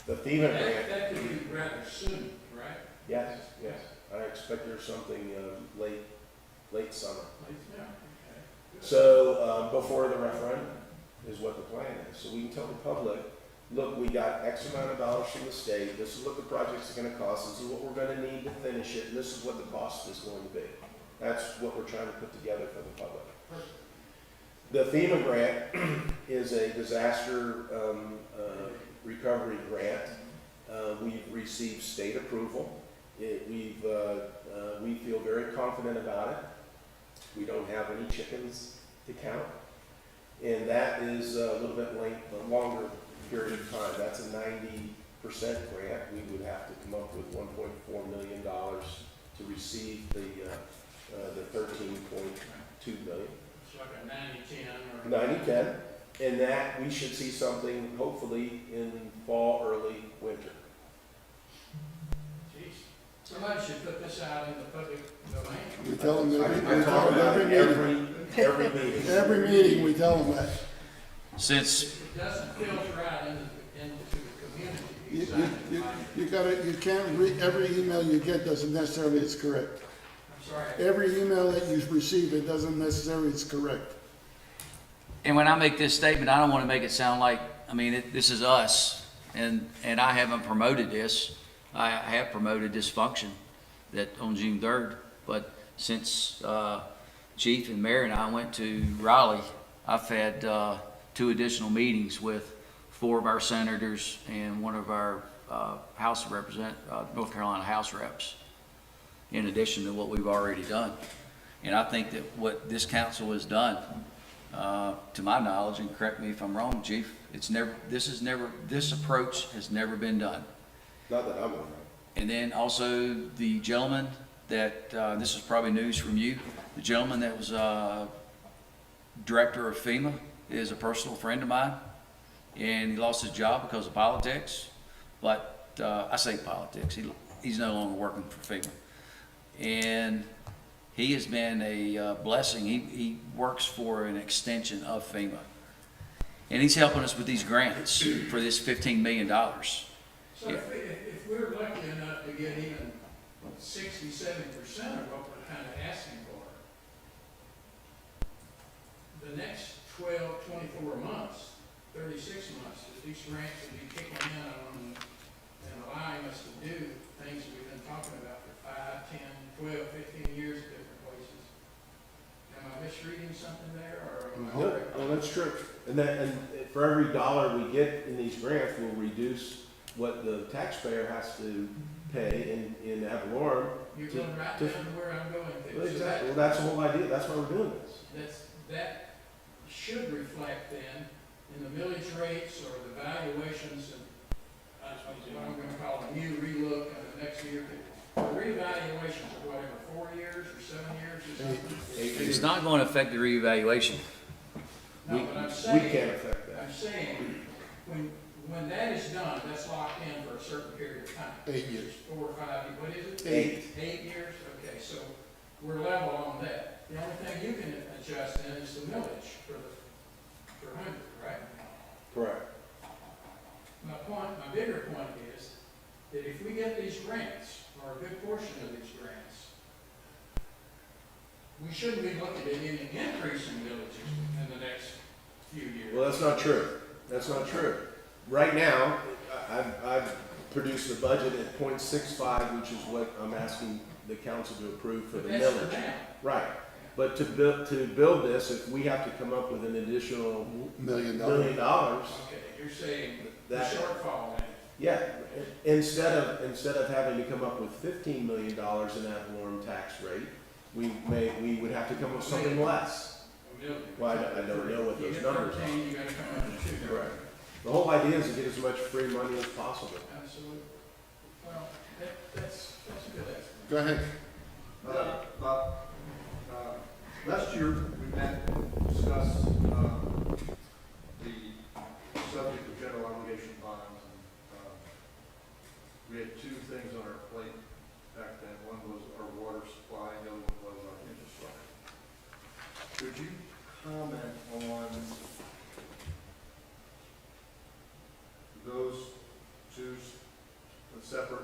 The FEMA grant. That could be rather soon, right? Yes, yes. I expect there's something late summer. Yeah, okay. So before the referendum is what the plan is. So we can tell the public, look, we got X amount of dollars from the state. This is what the project's going to cost. This is what we're going to need to finish it. And this is what the cost is going to be. That's what we're trying to put together for the public. The FEMA grant is a disaster recovery grant. We've received state approval. We feel very confident about it. We don't have any chickens to count. And that is a little bit longer period of time. That's a 90% grant. We would have to come up with $1.4 million to receive the 13.2 million. It's like a 90-10 or. 90-10, and that we should see something hopefully in fall, early winter. Jeez. Somebody should put this out in the public domain. We tell them, I we talk tell them about every it meeting. every meeting. Every meeting, we tell them that. Since, It doesn't filter out into the community. You, Exactly. you gotta, you can't read, every email you get doesn't necessarily is correct. I'm sorry. Every email that you receive, it doesn't necessarily is correct. and when I make this statement, I don't want to make it sound like, I mean, this is us, and I haven't promoted this. I have promoted this function that on June 3rd, but since Chief and Mayor and I went to Raleigh, I've had 2 additional meetings with 4 of our senators and 1 of our North Carolina House reps, in addition to what we've already done. And I think that what this council has done, to my knowledge, and correct me if I'm wrong, Chief, this approach has never been done. Not that I'm aware of. And then also the gentleman that, this is probably news from you, the gentleman that was director of FEMA is a personal friend of mine, and he lost his job because of politics. But I say politics, he's no longer working for FEMA. And he has been a blessing. He works for an extension of FEMA. And he's helping us with these grants for this $15 million. So if we're lucky enough to get even 60, 70% of what we're kind of asking for, the next 12, 24 months, 36 months, these grants will be kicking in on and allowing us to do things we've been talking about for 5, 10, 12, 15 years at different places. Am I misreading something there, or? am I No, correct? no, that's true. And for every dollar we get in these grants, we'll reduce what the taxpayer has to pay in ad valorem. You're to- going right to- down to where I'm going to. Well, So exactly. Well, that's the whole idea. That's why we're doing this. that should reflect then in the millage rates or the valuations and what I'm gonna call a new relook of the next year. The reevaluations of whatever, 4 years or 7 years or something? It's not going to affect the reevaluation. No, but I'm We saying, can't affect that. I'm saying, when that is done, that's locked in for a certain period of time. 8 years. 4 or 5, what is it? 8. 8 years, okay, so we're level on that. The only thing you can adjust then is the millage for 100, right? Correct. My bigger point is that if we get these grants, or a good portion of these grants, we shouldn't be looking at any increase in villages in the next few years. Well, that's not true. That's not true. Right now, I've produced a budget at 0.65, which is what I'm asking the council to approve for the That's for millage. now. Right. But to build this, if we have to come up with an additional $1 million. $1 million, Okay, you're saying the That- shortfall in it. yeah, instead of having to come up with $15 million in ad valorem tax rate, we would have to come up with something less. A million. Well, I don't know what You those get numbers 13, you gotta come up with 2. Correct. The whole idea is to get as much free money as possible. Absolutely. Well, that's a good estimate. Go ahead. Last year, we met and discussed the subject of general obligation bonds. We had two things on our plate back then. One was our water supply, and the other one was our infrastructure. Could you comment on those two separate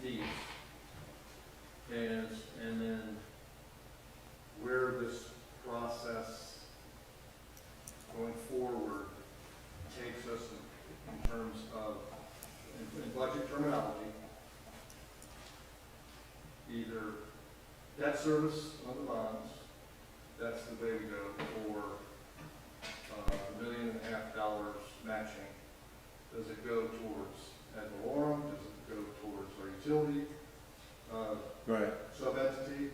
needs? And then where this process going forward takes us in terms of, in budget terminology, either debt service on the bonds, that's the way we go, or $1.5 million matching. Does it go towards ad valorem? Does it go towards our utility Right. sub-entity,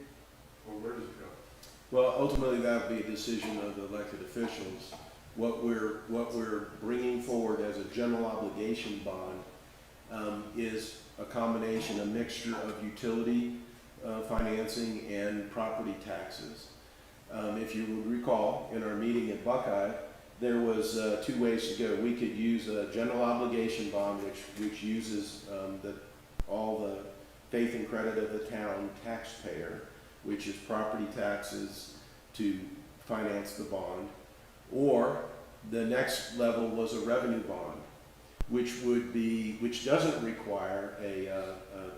or where does it go? Well, ultimately, that would be a decision of the elected officials. What we're bringing forward as a general obligation bond is a combination, a mixture of utility financing and property taxes. If you would recall, in our meeting at Buckeye, there was two ways to go. We could use a general obligation bond, which uses all the faith and credit of the town taxpayer, which is property taxes, to finance the bond. Or the next level was a revenue bond, which doesn't require a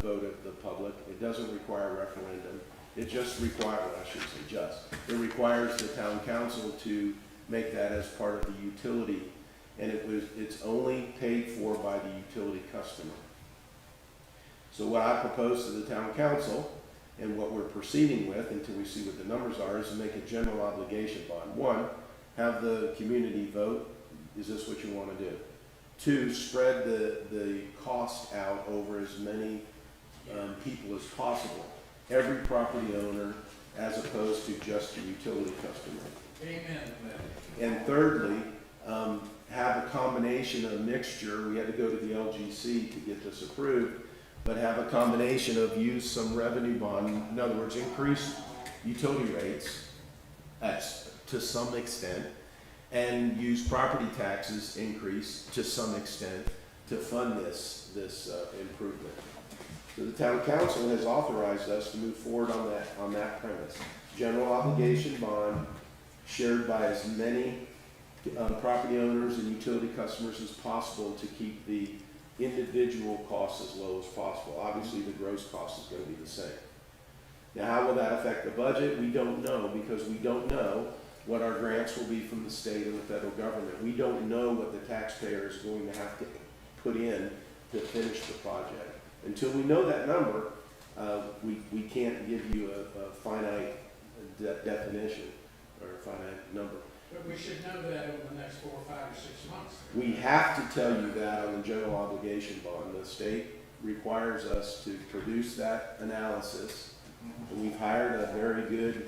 vote of the public. It doesn't require a referendum. It just requires, I shouldn't say just, it requires the town council to make that as part of the utility, and it's only paid for by the utility customer. So what I propose to the town council, and what we're proceeding with until we see what the numbers are, is to make a general obligation bond. One, have the community vote, is this what you want to do? Two, spread the cost out over as many people as possible. Every property owner, as opposed to just the utility customer. Amen to that. And thirdly, have a combination, a mixture. We had to go to the LGC to get this approved, but have a combination of use some revenue bond. In other words, increase utility rates to some extent, and use property taxes increase to some extent to fund this improvement. So the town council has authorized us to move forward on that premise. General obligation bond shared by as many property owners and utility customers as possible to keep the individual costs as low as possible. Obviously, the gross cost is going to be the same. Now, how will that affect the budget? We don't know, because we don't know what our grants will be from the state and the federal government. We don't know what the taxpayer is going to have to put in to finish the project. Until we know that number, we can't give you a finite definition or a finite number. But we should know that over the next 4 or 5 or 6 months. We have to tell you that on the general obligation bond. The state requires us to produce that analysis. And we've hired a very good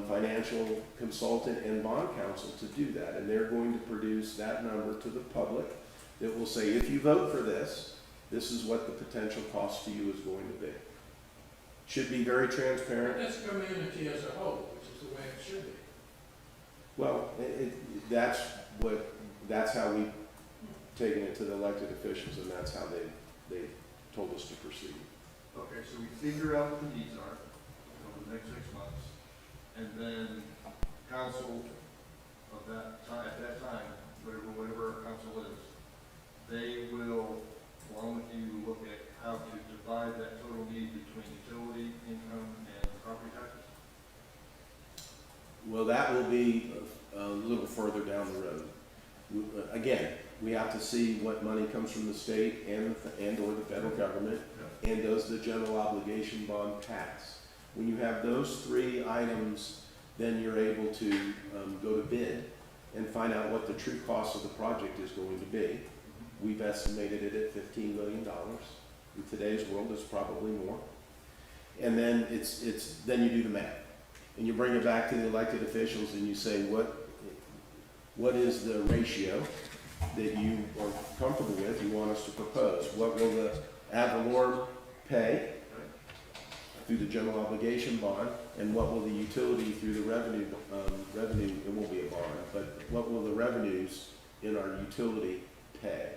financial consultant and bond counsel to do that. And they're going to produce that number to the public that will say, if you vote for this, this is what the potential cost to you is going to be. Should be very transparent. That's community as a whole, which is the way it should be. Well, that's how we've taken it to the elected officials, and that's how they told us to proceed. Okay, so we figure out what the needs are over the next 6 months, and then council of that time, at that time, whatever our council is, they will, along with you, look at how to divide that total need between utility income and property tax Well, that will be a little further down the road. Again, we have to see what money comes from the state and/or the federal government, and does the general obligation bond pass? When you have those three items, then you're able to go to bid and find out what the true cost of the project is going to be. We've estimated it at $15 million. In today's world, it's probably more. And then then you do the math. And you bring it back to the elected officials and you say, what is the ratio that you are comfortable with, you want us to propose? What will the ad valorem pay through the general obligation bond? And what will the utility through the revenue, it won't be a bond, but what will the revenues in our utility pay?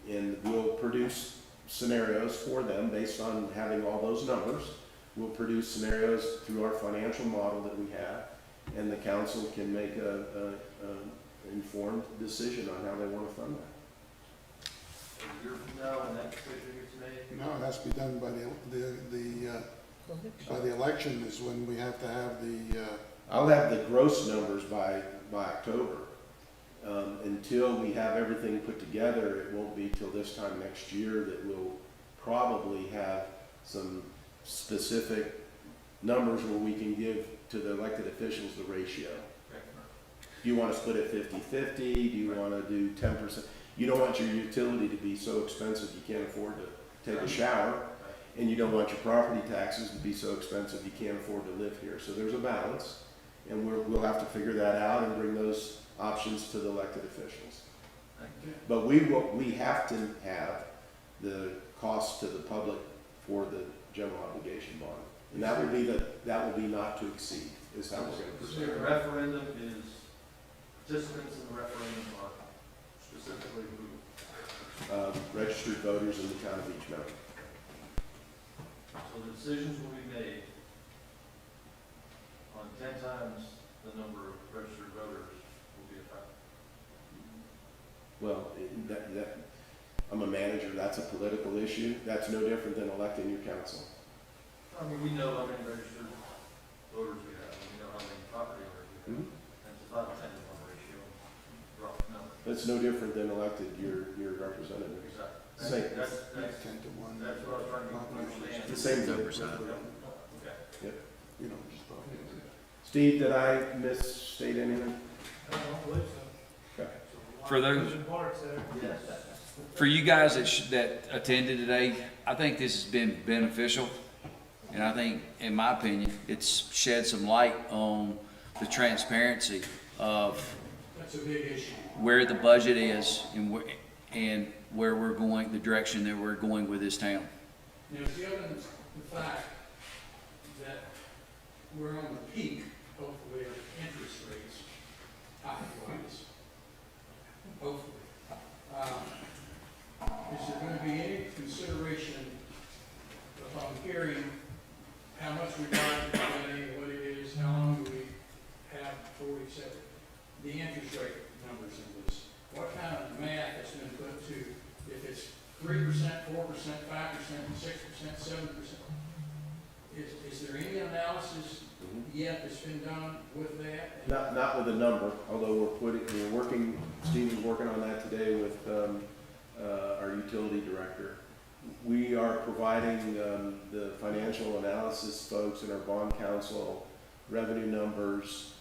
And we'll produce scenarios for them based on having all those numbers. We'll produce scenarios through our financial model that we have, and the council can make a informed decision on how they want to fund that. A year from now, when that decision gets made, No, it has to be done by the election is when we have to have the, I'll have the gross numbers by October. Until we have everything put together, it won't be till this time next year that we'll probably have some specific numbers where we can give to the elected officials the ratio. Do you want to split it 50-50? Do you want to do 10%? You don't want your utility to be so expensive you can't afford to take a shower, and you don't want your property taxes to be so expensive you can't afford to live here. So there's a balance, and we'll have to figure that out and bring those options to the elected officials. But we have to have the cost to the public for the general obligation bond, and that will be not to exceed is how we're going to so proceed. the referendum is, participants in the referendum are specifically who? Registered voters in the town of Beech Mountain. So the decisions will be made on 10 times the number of registered voters will be affected. Well, I'm a manager, that's a political issue. That's no different than electing your council. I mean, we know how many registered voters we have, and we know how many property owners we have. That's about a 10-to-1 ratio, rough number. That's no different than elected your representative. Exactly. Same. That's 10 to 1. that's what I was trying to understand. It's the same thing. Okay. You know, just talking. Steve, did I misstate anything? Okay. For those, Yes. for you guys that attended today, I think this has been beneficial. And I think, in my opinion, it's shed some light on the transparency of That's a big issue. where the budget is and where we're going, the direction that we're going with this town. Now, given the fact that we're on the peak, hopefully, of interest rates, height-wise, hopefully, is there going to be any consideration upon hearing how much we borrowed today, what it is, how long do we have before we set the interest rate numbers in this? What kind of math has been put to, if it's 3%, 4%, 5%, 6%, 7%? Is there any analysis yet that's been done with that? Not with a number, although Stephen's working on that today with our utility director. We are providing the financial analysis folks and our bond council revenue numbers.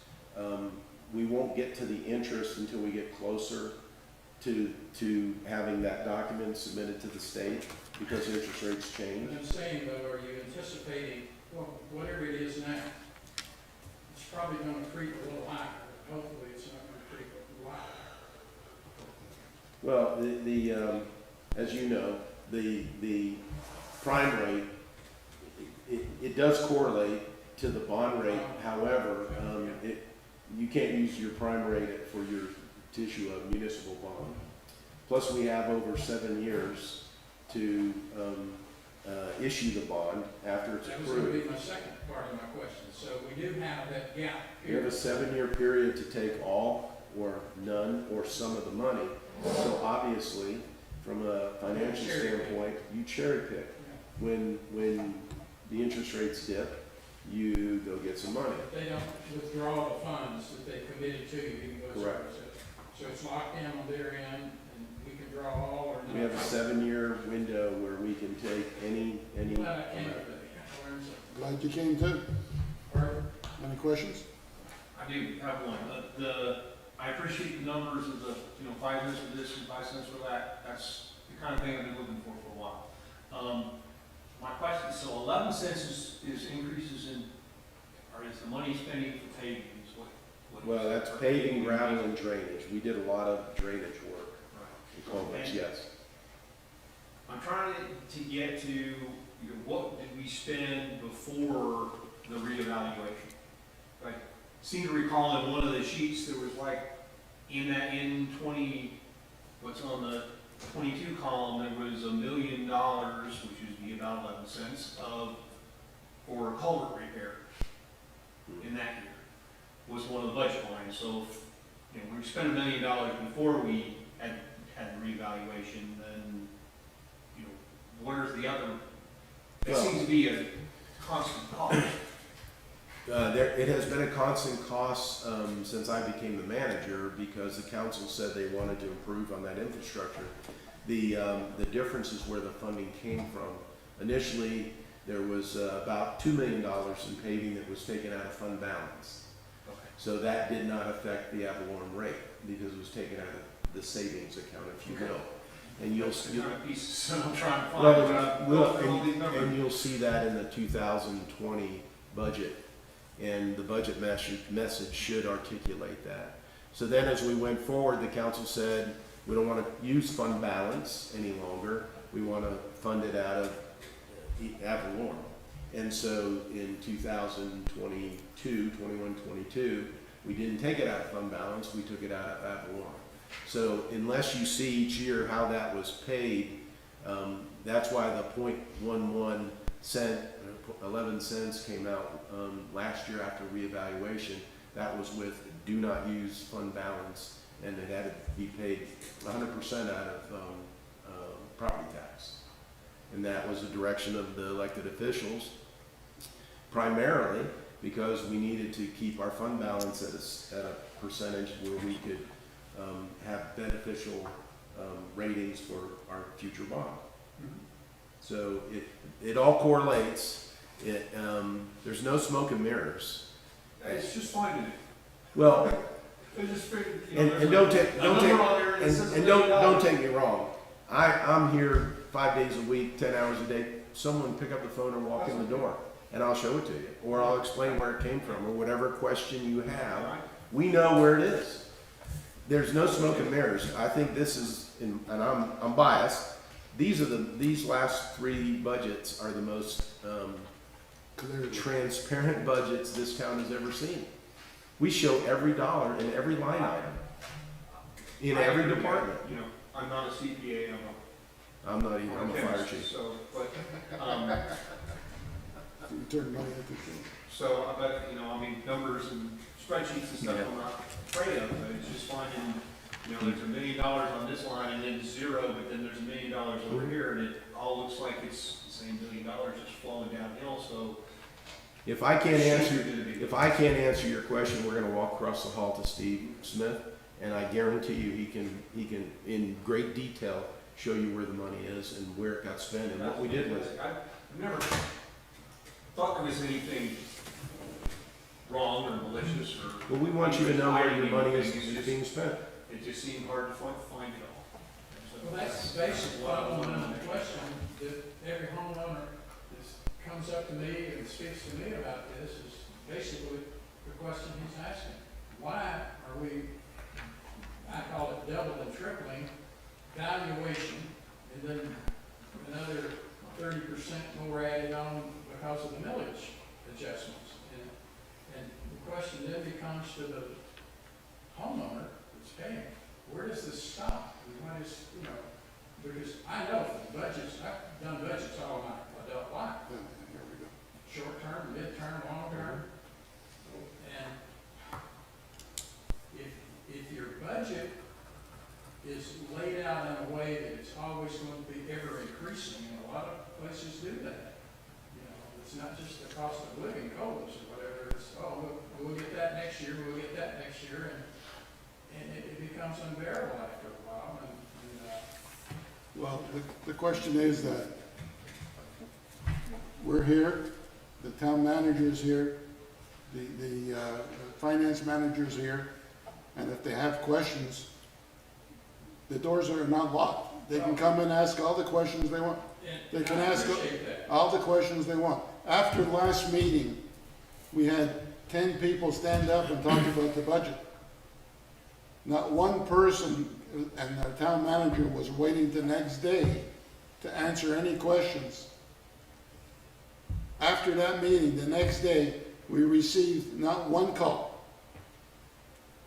We won't get to the interest until we get closer to having that document submitted to the state because interest rates change. What I'm saying though, are you anticipating, well, whatever it is now, it's probably going to creep a little higher. Hopefully it's not going to creep a lot higher. Well, as you know, the prime rate, it does correlate to the bond rate. However, you can't use your prime rate to issue a municipal bond. Plus, we have over 7 years to issue the bond after it's That was going to approved. be my second part of my question. So we do have that gap You have here. a 7-year period to take all or none or some of the money. So obviously, from a financial Cherry pick. standpoint, you cherry pick. When the interest rates dip, you go get some money. But they don't withdraw the funds that they committed to you, even though Correct. so it's locked in on their end, and we can draw all or We have a nothing. 7-year window where we can take any Well, I can't, amount. learn something. Glad you came too. Pardon? Any questions? I do have one. I appreciate the numbers of the, 5 cents for this and 5 cents for that. That's the kind of thing I've been looking for a while. My question, so 11 cents is increases in, or is the money spending for paving? Is what Well, is- that's or paving, gravel, and drainage. We did a lot of drainage work. in culverts, yes. I'm trying to get to, what did we spend before the reevaluation? I seem to recall in one of the sheets, there was like, what's on the 22 column, there was $1 million, which would be about 11 cents for culvert repair in that year, was one of the budget lines. So, we spent $1 million before we had the reevaluation, then, where's the other? It Well- seems to be a constant cost. It has been a constant cost since I became the manager because the council said they wanted to improve on that infrastructure. The difference is where the funding came from. Initially, there was about $2 million in paving that was taken out of fund balance. Okay. So that did not affect the ad valorem rate because it was taken out of the savings account, if you will. And you'll, That's the kind of pieces that I'm trying to find. well, when I well, go through all these numbers. and you'll see that in the 2020 budget. And the budget message should articulate that. So then as we went forward, the council said, we don't want to use fund balance any longer. We want to fund it out of ad valorem. And so in 2022, 21, 22, we didn't take it out of fund balance, we took it out of ad valorem. So unless you see each year how that was paid, that's why the 0.11 cent, 11 cents came out last year after reevaluation. That was with do not use fund balance, and it had to be paid 100% out of property tax. And that was the direction of the elected officials, primarily because we needed to keep our fund balance at a percentage where we could have beneficial ratings for our future bond. So it all correlates. There's no smoke and mirrors. It's just finding it. Well, I just figured, and don't take me wrong. I'm here 5 days a week, 10 hours a day. Someone pick up the phone or walk in the door, and I'll show it to you, or I'll explain where it came from, or whatever question you have. We know where it is. There's no smoke and mirrors. I think this is, and I'm biased. These last 3 budgets are the most Clearly. transparent budgets this town has ever seen. We show every dollar in every line item, in every department. I'm not a CPA, I'm not even, I'm a fire chemist, chief. So, but, You turn money at the thing. numbers and spreadsheets and stuff, Yeah. I'm not afraid of, but it's just finding, there's $1 million on this line and then 0, but then there's $1 million over here, and it all looks like it's the same $1 million just flowing downhill, so. If I can't answer your question, we're gonna walk across the hall to Steve Smith, and I guarantee you, he can, in great detail, show you where the money is and where it got spent and what we did with it. I've never thought there was anything wrong or malicious or. But we want you to know where your money It's is just- being spent. It just seemed hard to find it all. So- Well, that's the basic fundamental question that every homeowner that comes up to me and speaks to me about this is basically the question he's asking. Why are we, I call it double and tripling valuation, and then another 30% more added on because of the millage adjustments? And the question then becomes to the homeowner that's paying, where does this stop? And what is, because I know from budgets, I've done budgets all my adult life, Yeah, here we go. short term, mid-term, long term. And if your budget is laid out in a way that it's always going to be ever increasing, and a lot of places do that. The It's not just the cost of living COLAs or whatever, it's, oh, we'll get that next year, we'll get that next year, and it becomes unbearable after a while, Well, the question is that we're here, the town manager is here, the finance manager is here, and if they have questions, the doors are not locked. They can come and ask all the questions they want. They can ask all the questions they want. After last meeting, we had 10 people stand up and talk about the budget. Not one person, and our town manager was waiting the next day to answer any questions. After that meeting, the next day, we received not one call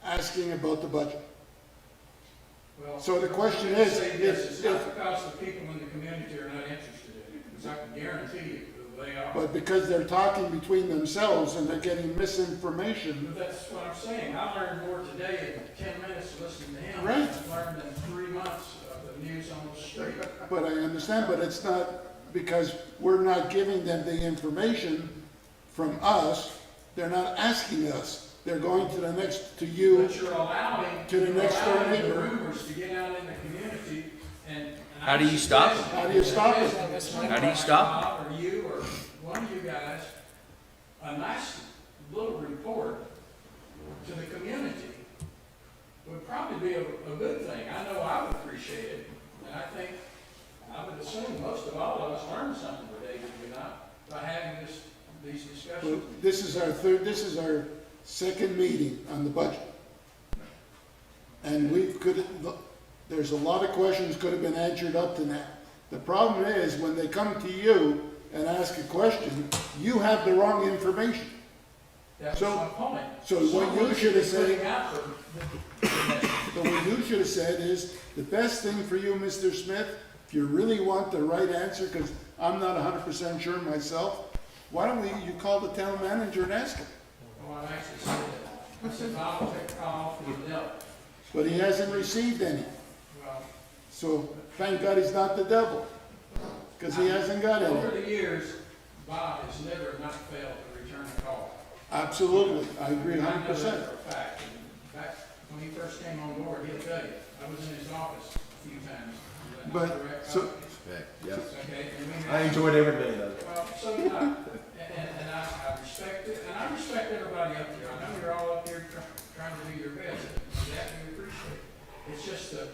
asking about the budget. Well, So the question I'm gonna is, say this, if- it's not because the people in the community are not interested in it, because I can guarantee you that they are. But because they're talking between themselves and they're getting misinformation, But that's what I'm saying, I learned more today in 10 minutes listening to him Right. than I learned in 3 months of the news on the street. but I understand, but it's not because we're not giving them the information from us, they're not asking us. They're going to the next, to you. But you're allowing, To the you're next door allowing the neighbor. rumors to get out in the community, and. How do you stop them? How do you stop it? How do you stop Bob or you, or one of you guys, a nice little report to the community would probably be a good thing. I know I would appreciate it, and I think, I would assume most of all of us learned something today, did we not, by having these Well, discussions? this is our second meeting on the budget. And there's a lot of questions could have been answered up to now. The problem is, when they come to you and ask a question, you have the wrong information. That's so- my point. so what you Someone should have be said- putting out the- But what you should have said is, the best thing for you, Mr. Smith, if you really want the right answer, because I'm not 100% sure myself, why don't you call the town manager and ask him? Well, I actually said that. I said, Bob will take a call for the devil. But he hasn't received any. Well, So thank God he's not the devil, because he hasn't got over any. the years, Bob has never not failed to return a call. Absolutely, I agree I know 100%. that for a fact. Back when he first came on board, he'll tell you, I was in his office a few times. Is that not But, correct? so- Yes. Okay, and we I had, enjoyed every minute of it. well, so did I. And I respect it, and I respect everybody up here. I know you're all up here trying to do your best, and that we appreciate. It's just that,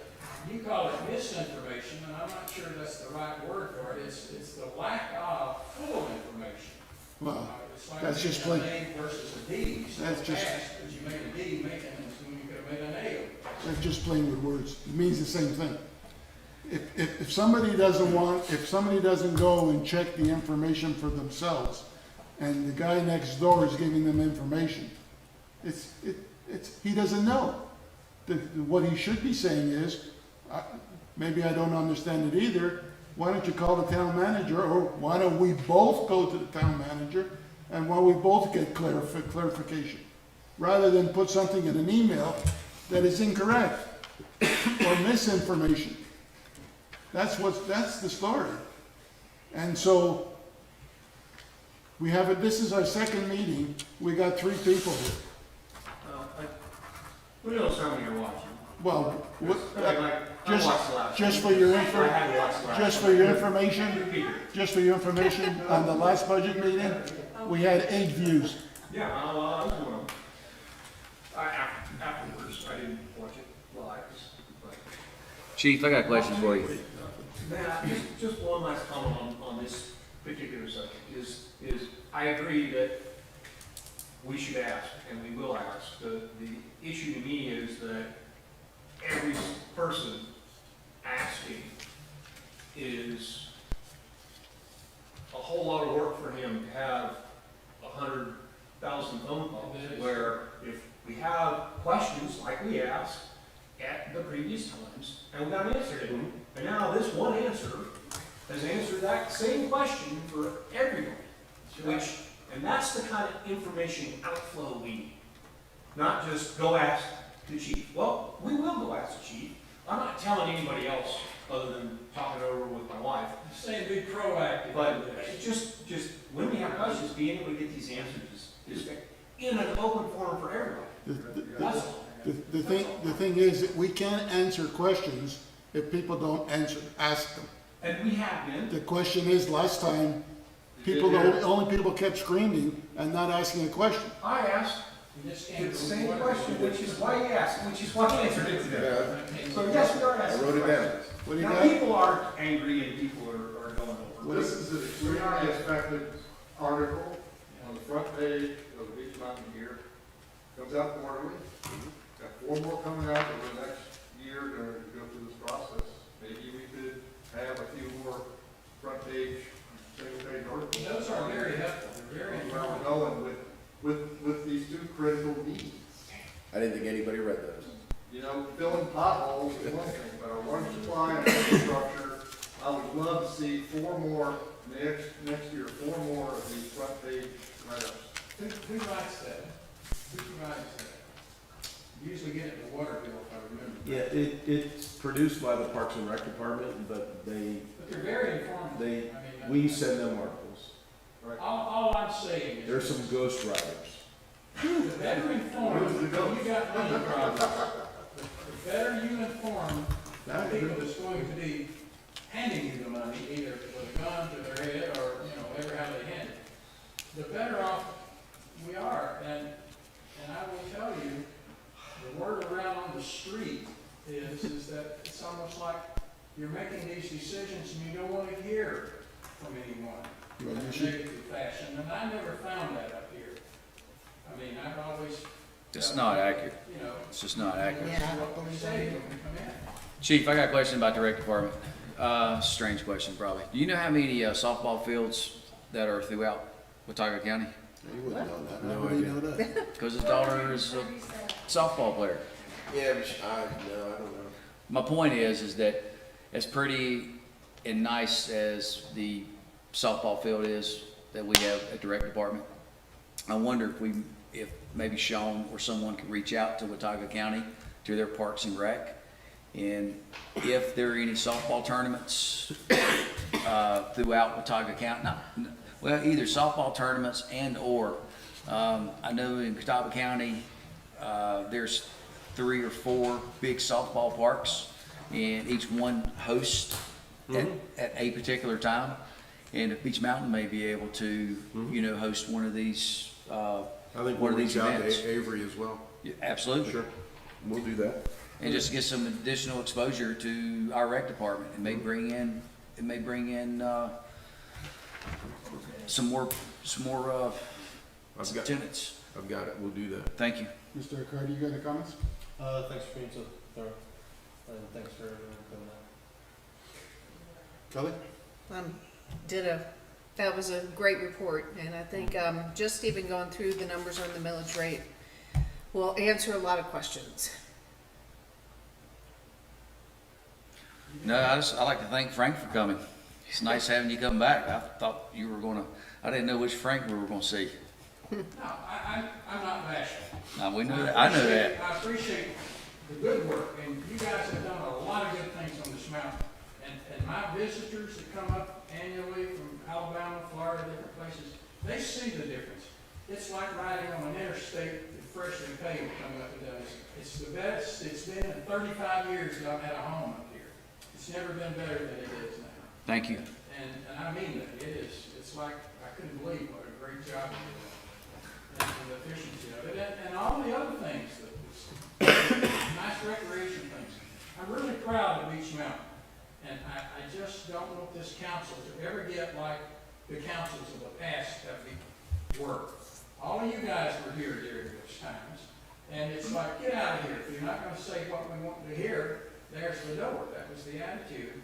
you call it misinformation, and I'm not sure that's the right word for it. It's the lack of full information. Well, It's like that's just making plain- a name versus a D. You still That's just- passed, but you made a D making it when you could have made an A. that's just plain with words. It means the same thing. If somebody doesn't if somebody doesn't go and check the information for themselves, and the guy next door is giving them information, he doesn't know. What he should be saying is, maybe I don't understand it either, why don't you call the town manager, or why don't we both go to the town manager, and why don't we both get clarification, rather than put something in an email that is incorrect, or misinformation. That's the story. And so, this is our second meeting, we got 3 people here. Who knows how many you're watching? Well, I just- watched the last just one. for your I haven't watched the last just one. for your information, Two people. just for your information, on the last budget meeting, we had 8 views. Yeah, I was one of them. Afterwards, I didn't watch it live, but. Chief, I got a question for you. Matt, just one last comment on this particular subject is I agree that we should ask, and we will ask. The issue to me is that every person asking is a whole lot of work for him to have 100,000 phone calls, where if we have questions like we asked at the previous times, and we got an answer to them, and now this one answer has answered that same question for everyone, and that's the kind of information outflow we need. Not just go ask the chief. Well, we will go ask the chief. I'm not telling anybody else other than talking over with my wife Saying be proactive. But just when we have questions, being able to get these answers is in an open forum for everybody. That's all. The thing is that we can't answer questions if people don't ask them. And we have been. The question is, last time, only people kept screaming and not asking a question. I asked You just can't the go same whatever. question, which is why you asked, which is why I answered it today. So yes, we are I asking wrote it down. questions. What do you Now, got? people are angry and people are going over. This is an extremely effective article on the front page of the Beach Mountain Gear. Comes out quarterly. Got 4 more coming out over the next year to go through this process. Maybe we could have a few more front page, single page articles. Those are very helpful, they're very Where we're informative. going with these 2 critical needs. I didn't think anybody read those. You know, filling potholes is one thing, but our water supply and infrastructure, I would love to see 4 more next year, 4 more of these front page write-ups. Who writes that? Who writes that? Usually get it in the water bill, if I remember. Yeah, it's produced by the Parks and Rec Department, but But they're very informative. They- I mean, we send them articles. all I'm saying is. There's some ghost writers. The better informed, you got money problems. The better you inform the people that's going to be handing you the money, either with a gun to their head or, whatever how they hand it, the better off we are. And I will tell you, the word around on the street is that it's almost like you're making these decisions and you don't want to hear from anyone in a negative fashion. And I never found that up here. I mean, I've always. It's not accurate. You know. It's just not accurate. Yeah, I don't What we believe say that. when we come in. Chief, I got a question about the rec department. Strange question, probably. Do you know how many softball fields that are throughout Watauga County? You wouldn't know that. No How would you idea. know that? Because his daughter is a softball player. Yeah, but I don't know. My point is that as pretty and nice as the softball field is that we have at the rec department, I wonder if maybe Sean or someone could reach out to Watauga County, to their Parks and Rec, and if there are any softball tournaments throughout Watauga County, well, either softball tournaments and/or, I know in Catawba County, there's 3 or 4 big softball parks, and each one hosts at a particular time. And if Beach Mountain may be able to, host one of these, I think one we'll of these reach out events. to Avery as well. Yeah, absolutely. Sure, we'll do that. And just get some additional exposure to our rec department. It may bring in, some more I've got, tenants. I've got it, we'll do that. Thank you. Mr. Cardy, you got any comments? Thanks for being so thorough, and thanks for coming out. Kelly? That was a great report, and I think, just even going through the numbers on the millage rate will answer a lot of questions. No, I like to thank Frank for coming. It's nice having you come back. I thought you were I didn't know which Frank we were gonna see. No, I'm not bashful. Now, we knew that, I know that. I appreciate the good work, and you guys have done a lot of good things on this mountain. And my visitors that come up annually from Alabama, Florida, different places, they see the difference. It's like riding on an interstate that's freshly paved coming up and down. It's the best it's been in 35 years that I've had a home up here. It's never been better than it is now. Thank you. And I mean that, it is, it's like, I couldn't believe what a great job you did. And the efficiency of it, and all the other things, nice recreation things. I'm really proud of Beach Mountain, and I just don't want this council to ever get like the councils of the past that we were. All of you guys were here during those times, and it's like, get out of here. If you're not gonna say what we want to hear, there's the door. That was the attitude.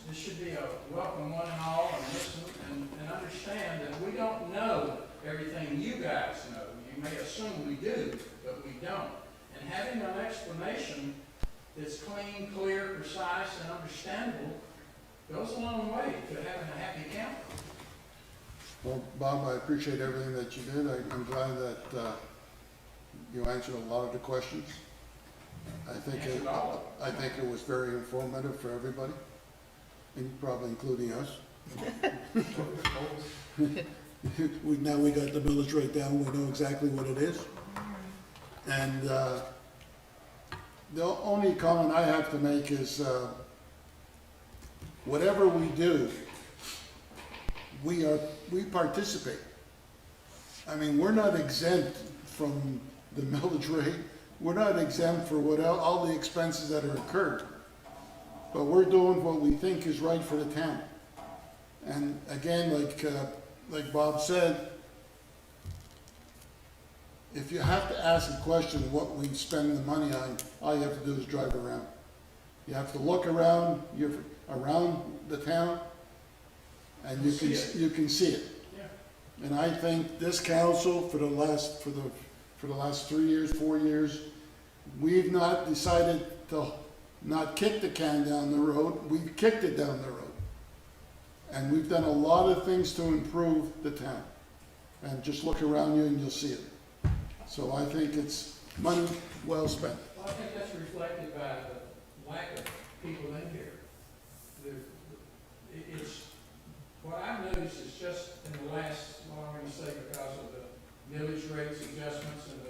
This should be a welcome one and all, and listen and understand that we don't know everything you guys know. You may assume we do, but we don't. And having an explanation that's clean, clear, precise, and understandable goes a long way to having a happy county. Well, Bob, I appreciate everything that you did. I'm glad that you answered a lot of the questions. I think it was very informative for everybody, and probably including us. Now we got the millage rate down, we know exactly what it is. And, the only comment I have to make is, whatever we do, we participate. I mean, we're not exempt from the millage rate, we're not exempt for all the expenses that are incurred. But we're doing what we think is right for the town. And again, like Bob said, if you have to ask a question of what we spend the money on, all you have to do is drive around. You have to look around, you're around the town, and you can see it. And I think this council, for the last 3 years, 4 years, we've not decided to not kick the can down the road, we've kicked it down the road. And we've done a lot of things to improve the town. And just look around you and you'll see it. So I think it's money well spent. Well, I think that's reflected by the lack of people in here. It's, what I've noticed is just in the last, well, I'm gonna say because of the millage rates adjustments and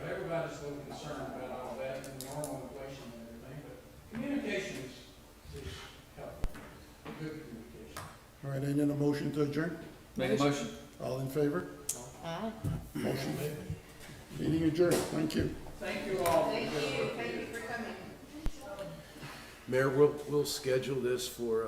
everybody's a little concerned about all that and normal inflation and everything, but communication is helpful, good communication. All right, I need a motion to adjourn. Make a motion. All in favor? Aye. Motion. Meeting adjourned. Thank you. Thank you all. Thank you for coming. Mayor, we'll schedule this for